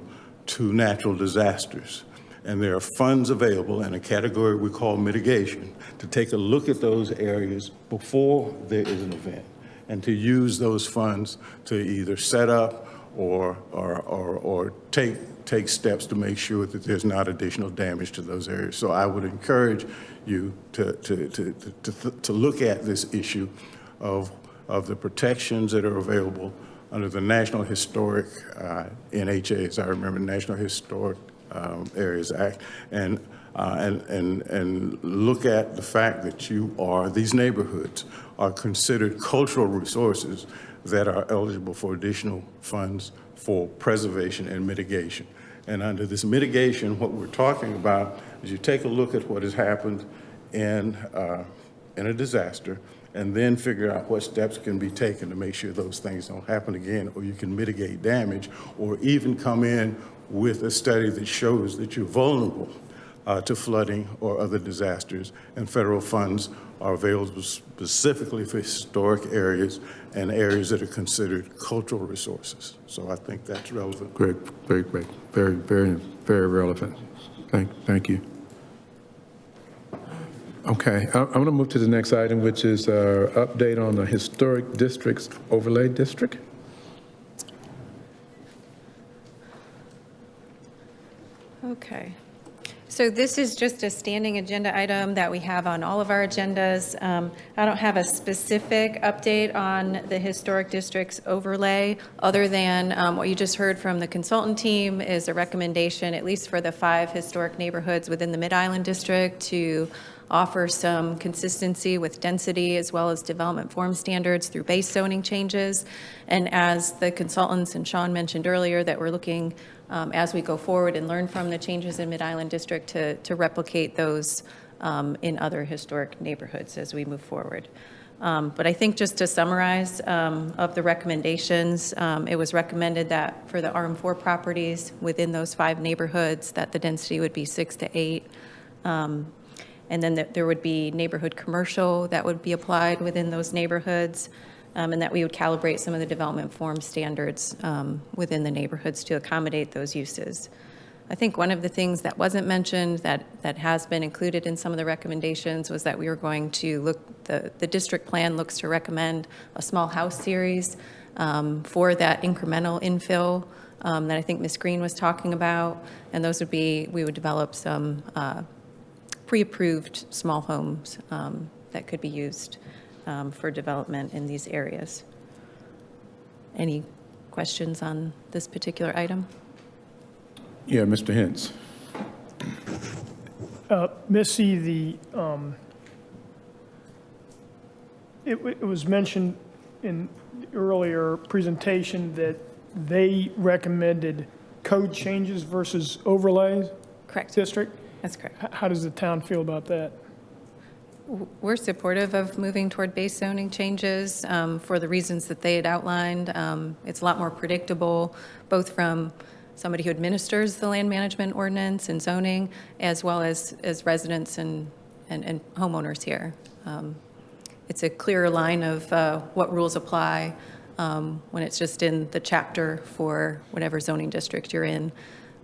to natural disasters. And there are funds available in a category we call mitigation to take a look at those areas before there is an event and to use those funds to either set up or take steps to make sure that there's not additional damage to those areas. So I would encourage you to look at this issue of the protections that are available under the National Historic NHAs. I remember National Historic Areas Act, and look at the fact that these neighborhoods are considered cultural resources that are eligible for additional funds for preservation and mitigation. And under this mitigation, what we're talking about is you take a look at what has happened in a disaster, and then figure out what steps can be taken to make sure those things don't happen again, or you can mitigate damage, or even come in with a study that shows that you're vulnerable to flooding or other disasters, and federal funds are available specifically for historic areas and areas that are considered cultural resources. So I think that's relevant. Great, great, great. Very, very, very relevant. Thank you. Okay, I'm going to move to the next item, which is our update on the Historic Districts Overlay District. Okay. So this is just a standing agenda item that we have on all of our agendas. I don't have a specific update on the Historic Districts overlay, other than what you just heard from the consultant team is a recommendation, at least for the 5 historic neighborhoods within the Mid-Island District, to offer some consistency with density as well as development form standards through base zoning changes. And as the consultants and Sean mentioned earlier, that we're looking as we go forward and learn from the changes in Mid-Island District to replicate those in other historic neighborhoods as we move forward. But I think just to summarize of the recommendations, it was recommended that for the RM4 properties within those 5 neighborhoods that the density would be 6 to 8. And then that there would be neighborhood commercial that would be applied within those neighborhoods, and that we would calibrate some of the development form standards within the neighborhoods to accommodate those uses. I think one of the things that wasn't mentioned that has been included in some of the recommendations was that we were going to look, the district plan looks to recommend a small house series for that incremental infill that I think Ms. Green was talking about. And those would be, we would develop some pre-approved small homes that could be used for development in these areas. Any questions on this particular item? Yeah, Mr. Hintz. Missy, it was mentioned in the earlier presentation that they recommended code changes versus overlays. Correct. District. That's correct. How does the town feel about that? We're supportive of moving toward base zoning changes for the reasons that they had outlined. It's a lot more predictable, both from somebody who administers the land management ordinance and zoning, as well as residents and homeowners here. It's a clearer line of what rules apply when it's just in the chapter for whatever zoning district you're in,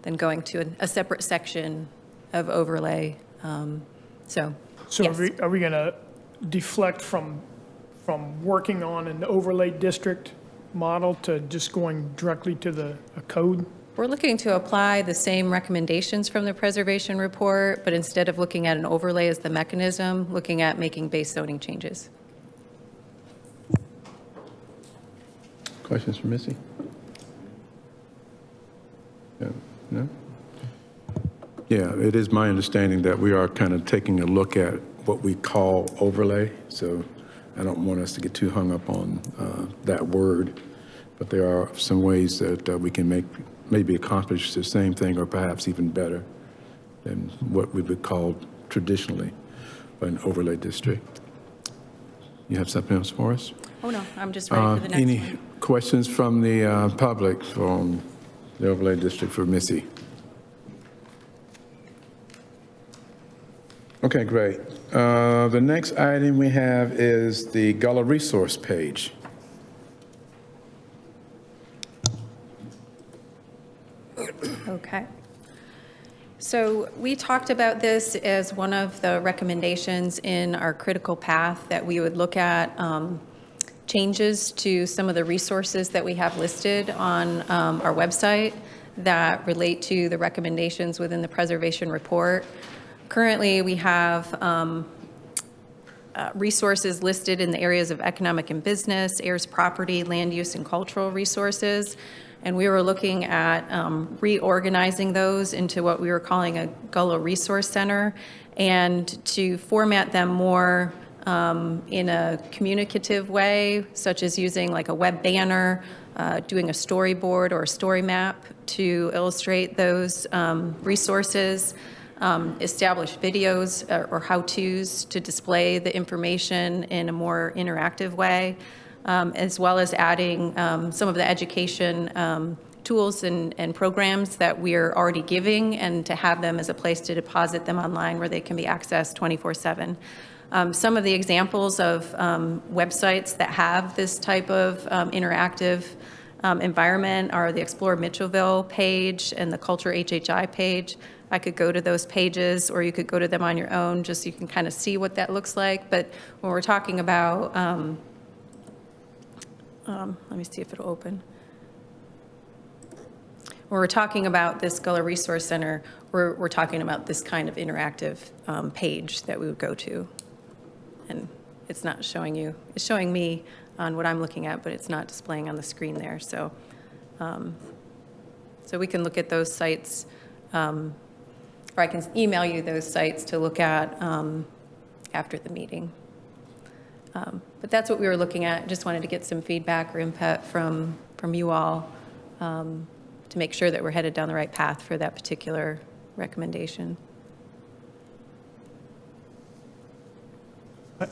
than going to a separate section of overlay. So yes. Are we going to deflect from working on an overlay district model to just going directly to a code? We're looking to apply the same recommendations from the preservation report, but instead of looking at an overlay as the mechanism, looking at making base zoning changes. Questions for Missy? No? Yeah, it is my understanding that we are kind of taking a look at what we call overlay, so I don't want us to get too hung up on that word, but there are some ways that we can maybe accomplish the same thing or perhaps even better than what we would call traditionally an overlay district. You have something else for us? Oh, no, I'm just ready for the next Any one. questions from the public from the overlay district for Missy? Okay, great. The next item we have is the Gullah resource page. Okay. So we talked about this as one of the recommendations in our critical path, that we would look at changes to some of the resources that we have listed on our website that relate to the recommendations within the preservation report. Currently, we have resources listed in the areas of economic and business, heirs property, land use, and cultural resources. And we were looking at reorganizing those into what we were calling a Gullah Resource Center, and to format them more in a communicative way, such as using like a web banner, doing a storyboard or a story map to illustrate those resources, establish videos or how-tos to display the information in a more interactive way, as well as adding some of the education tools and programs that we're already giving, and to have them as a place to deposit them online where they can be accessed 24/7. Some of the examples of websites that have this type of interactive environment are the Explore Mitchellville page and the Culture HHI page. I could go to those pages, or you could go to them on your own, just so you can kind of see what that looks like. But when we're talking about, let me see if it'll open. When we're talking about this Gullah Resource Center, we're talking about this kind of interactive page that we would go to. And it's not showing you, it's showing me on what I'm looking at, but it's not displaying on the screen there. So, so we can look at those sites, or I can email you those sites to look at after the meeting. But that's what we were looking at. Just wanted to get some feedback or input from you all to make sure that we're headed down the right path for that particular recommendation.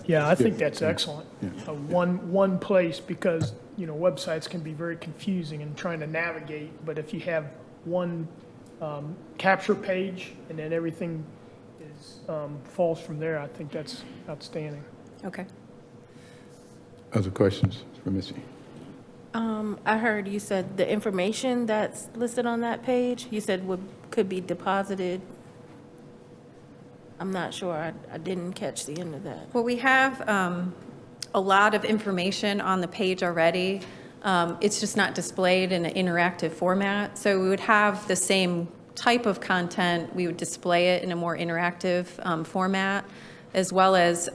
Yeah, I think that's excellent. One place, because, websites can be very confusing and trying to navigate, but if you have one capture page and then everything is falls from there, I think that's outstanding. Okay. Other questions for Missy? I heard you said the information that's listed on that page, you said could be deposited. I'm not sure. I didn't catch the end of that. Well, we have a lot of information on the page already. It's just not displayed in an interactive format. So we would have the same type of content. We would display it in a more interactive format, as well as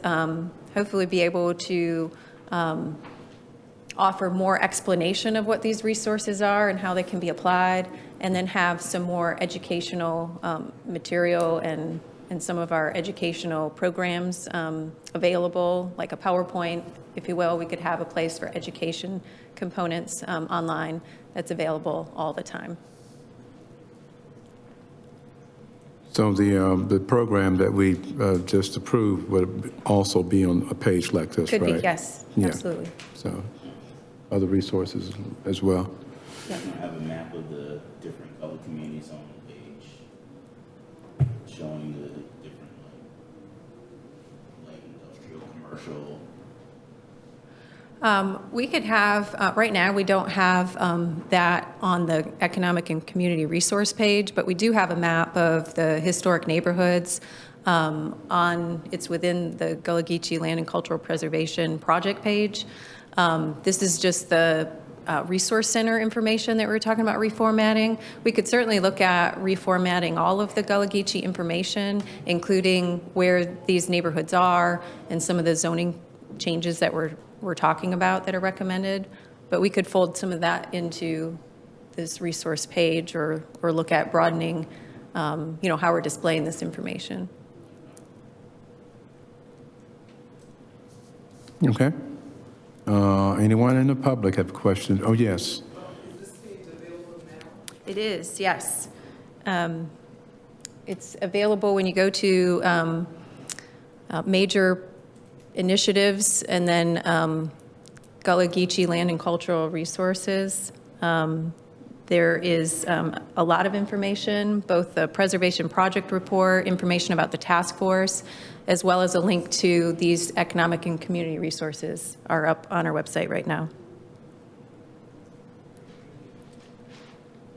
hopefully be able to offer more explanation of what these resources are and how they can be applied, and then have some more educational material and some of our educational programs available, like a PowerPoint, if you will. We could have a place for education components online that's available all the time. So the program that we just approved would also be on a page like this, right? Could be, yes, Yeah. absolutely. So other resources as well. Yeah. I have a map of the different Gullah communities on the page, showing the different like industrial, commercial. We could have, right now, we don't have that on the Economic and Community Resource page, but we do have a map of the historic neighborhoods it's within the Gullah Geechee Land and Cultural Preservation Project page. This is just the resource center information that we were talking about reformatting. We could certainly look at reformatting all of the Gullah Geechee information, including where these neighborhoods are and some of the zoning changes that we're talking about that are recommended. But we could fold some of that into this resource page, or look at broadening, how we're displaying this information. Okay. Anyone in the public have questions? Oh, yes. It is, yes. It's available when you go to major initiatives, and then Gullah Geechee Land and Cultural Resources. There is a lot of information, both the Preservation Project Report, information about the task force, as well as a link to these economic and community resources are up on our website right now.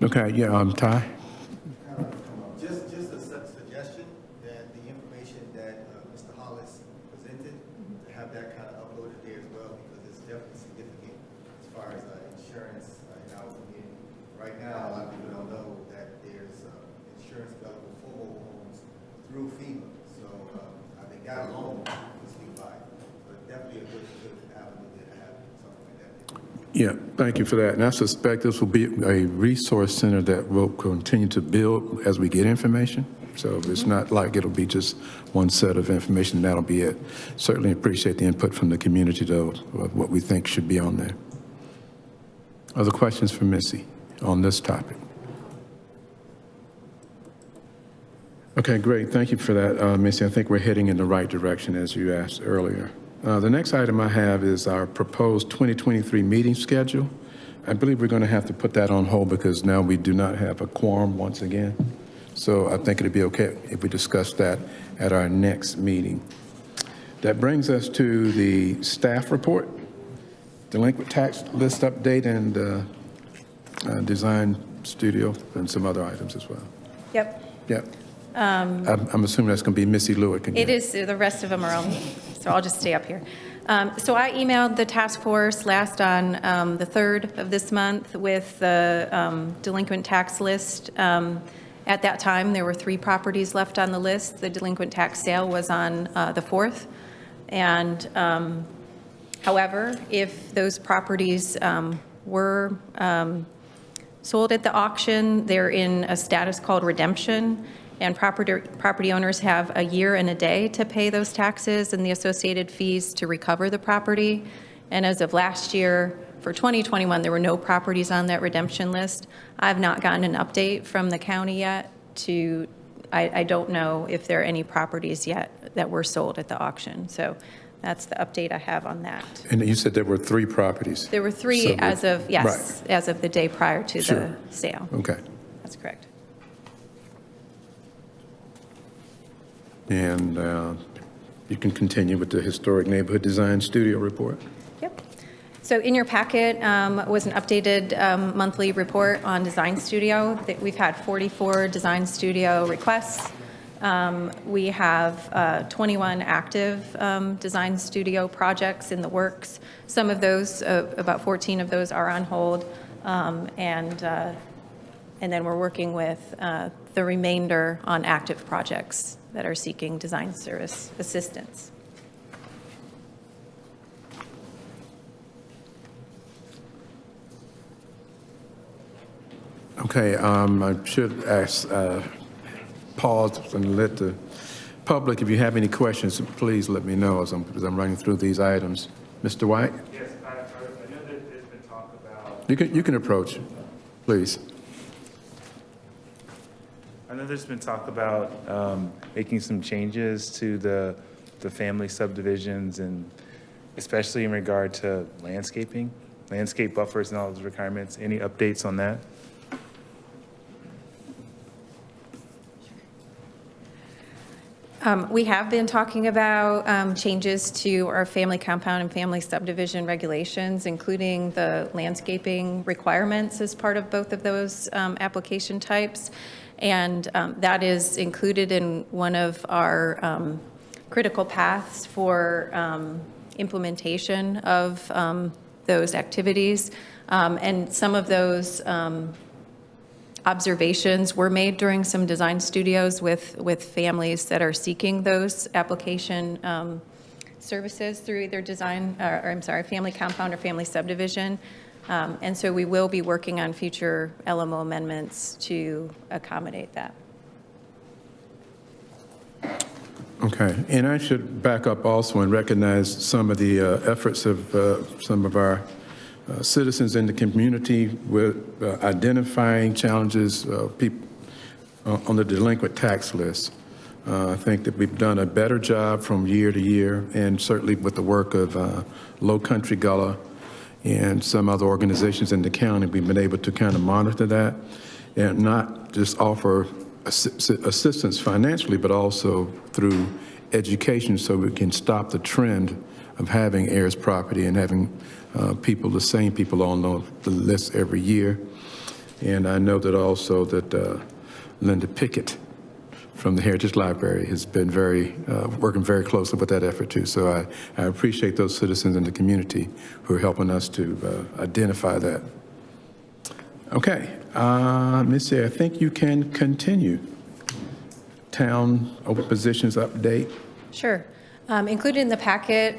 Okay, yeah, Ty? Just a suggestion that the information that Mr. Hollis presented, to have that kind of uploaded there as well, because it's definitely significant as far as insurance in our community. Right now, a lot of people don't know that there's insurance available for mobile homes through FEMA. So I think that alone is speak by, but definitely a good avenue there to have something like that. Yeah, thank you for that. And I suspect this will be a resource center that will continue to build as we get information. So it's not like it'll be just one set of information, that'll be it. Certainly appreciate the input from the community, though, of what we think should be on there. Other questions for Missy on this topic? Okay, great. Thank you for that, Missy. I think we're heading in the right direction, as you asked earlier. The next item I have is our proposed 2023 meeting schedule. I believe we're going to have to put that on hold because now we do not have a quorum once again. So I think it'd be okay if we discuss that at our next meeting. That brings us to the staff report, delinquent tax list update, and design studio, and some other items as well. Yep. Yep. I'm assuming that's going to be Missy Lewick again. It is, the rest of them are on, so I'll just stay up here. So I emailed the task force last on the 3rd of this month with the delinquent tax list. At that time, there were 3 properties left on the list. The delinquent tax sale was on the 4th. And however, if those properties were sold at the auction, they're in a status called redemption, and property owners have a year and a day to pay those taxes and the associated fees to recover the property. And as of last year, for 2021, there were no properties on that redemption list. I've not gotten an update from the county yet I don't know if there are any properties yet that were sold at the auction. So that's the update I have on that. And you said there were 3 properties? There were 3 So as of, yes, right. as of the day prior to Sure. the sale. Okay. That's correct. And you can continue with the Historic Neighborhood Design Studio report. Yep. So in your packet was an updated monthly report on Design Studio. We've had 44 Design Studio requests. We have 21 active Design Studio projects in the works. Some of those, about 14 of those are on hold. And then we're working with the remainder on active projects that are seeking design service assistance. Okay, I should ask, pause and let the public, if you have any questions, please let me know as I'm running through these items. Mr. White? Yes, I know that there's been talk about... You can approach, please. I know there's been talk about making some changes to the family subdivisions, and especially in regard to landscaping, landscape buffers and all those requirements. Any updates on that? We have been talking about changes to our family compound and family subdivision regulations, including the landscaping requirements as part of both of those application types. And that is included in one of our critical paths for implementation of those activities. And some of those observations were made during some design studios with families that are seeking those application services through either design, family compound or family subdivision. And so we will be working on future LMO amendments to accommodate that. Okay, and I should back up also and recognize some of the efforts of some of our citizens in the community with identifying challenges people on the delinquent tax list. I think that we've done a better job from year to year, and certainly with the work of Low Country Gullah and some other organizations in the county, we've been able to kind of monitor that and not just offer assistance financially, but also through education so we can stop the trend of having heirs property and having the same people on the list every year. And I know that also that Linda Pickett from the Heritage Library has been working very closely with that effort too. So I appreciate those citizens in the community who are helping us to identify that. Okay, Missy, I think you can continue. Town open positions update. Sure. Included in the packet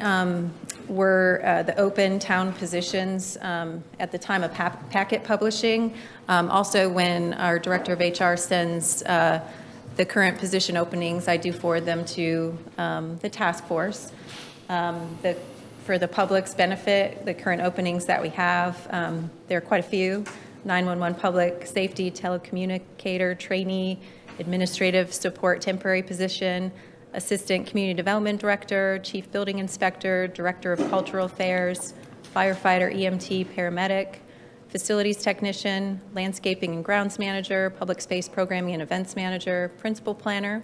were the open town positions at the time of packet publishing. Also, when our Director of HR sends the current position openings, I do forward them to the task force. For the public's benefit, the current openings that we have, there are quite a few: 911 public safety, telecommunicator, trainee, administrative support temporary position, assistant community development director, chief building inspector, director of cultural affairs, firefighter, EMT, paramedic, facilities technician, landscaping and grounds manager, public space programming and events manager, principal planner,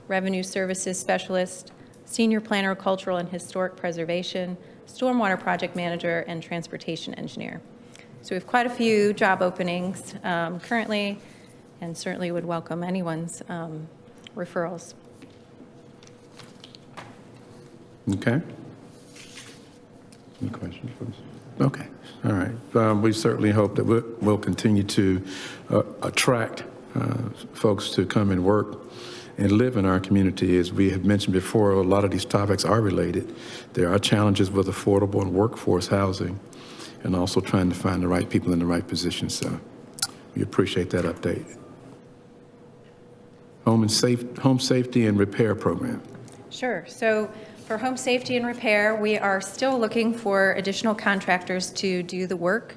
revenue services specialist, senior planner of cultural and historic preservation, stormwater project manager, and transportation engineer. So we have quite a few job openings currently, and certainly would welcome anyone's referrals. Okay. Any questions for us? Okay, all right. We certainly hope that we'll continue to attract folks to come and work and live in our community. As we have mentioned before, a lot of these topics are related. There are challenges with affordable and workforce housing, and also trying to find the right people in the right positions. So we appreciate that update. Home safety and repair program. Sure. So for home safety and repair, we are still looking for additional contractors to do the work.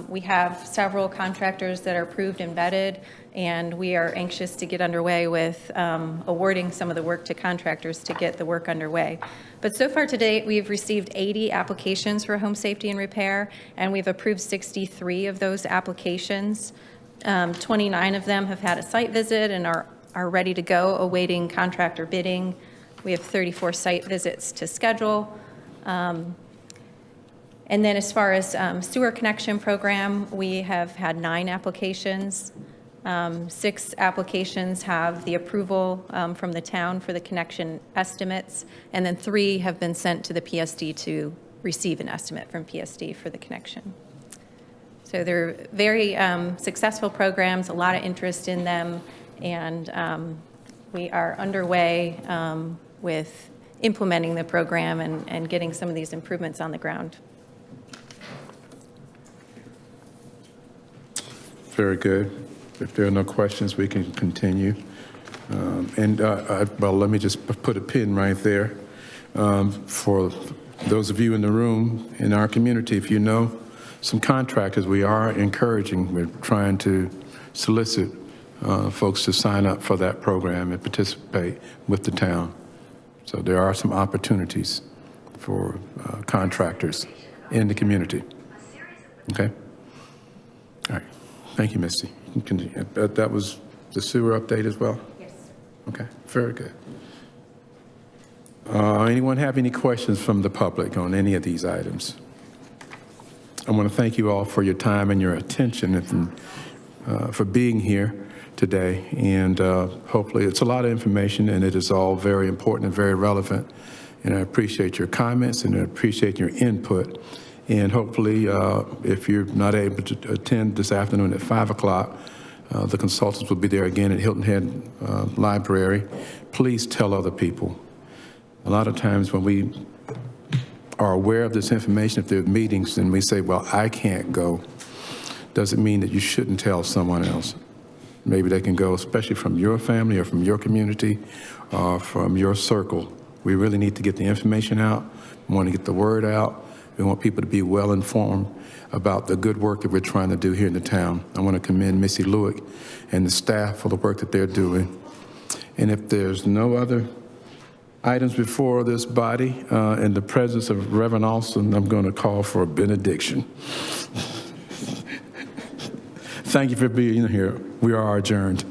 We have several contractors that are approved and vetted, and we are anxious to get underway with awarding some of the work to contractors to get the work underway. But so far to date, we've received 80 applications for home safety and repair, and we've approved 63 of those applications. 29 of them have had a site visit and are ready to go, awaiting contractor bidding. We have 34 site visits to schedule. And then as far as sewer connection program, we have had 9 applications. 6 applications have the approval from the town for the connection estimates, and then 3 have been sent to the PSD to receive an estimate from PSD for the connection. So they're very successful programs, a lot of interest in them, and we are underway with implementing the program and getting some of these improvements on the ground. Very good. If there are no questions, we can continue. Well, let me just put a pin right there. For those of you in the room, in our community, if you know some contractors, we are encouraging, we're trying to solicit folks to sign up for that program and participate with the town. So there are some opportunities for contractors in the community. Okay? All right. Thank you, Misty. You can continue. That was the sewer update as well? Yes. Okay, very good. Anyone have any questions from the public on any of these items? I want to thank you all for your time and your attention and for being here today. And hopefully it's a lot of information, and it is all very important and very relevant. And I appreciate your comments and I appreciate your input. And hopefully, if you're not able to attend this afternoon at 5 o'clock, the consultants will be there again at Hilton Head Library. Please tell other people. A lot of times when we are aware of this information, if there are meetings and we say, well, I can't go, doesn't mean that you shouldn't tell someone else. Maybe they can go, especially from your family or from your community or from your circle. We really need to get the information out. We want to get the word out. We want people to be well informed about the good work that we're trying to do here in the town. I want to commend Missy Lewick and the staff for the work that they're doing. And if there's no other items before this body, in the presence of Reverend Alston, I'm going to call for a benediction. Thank you for being here. We are adjourned.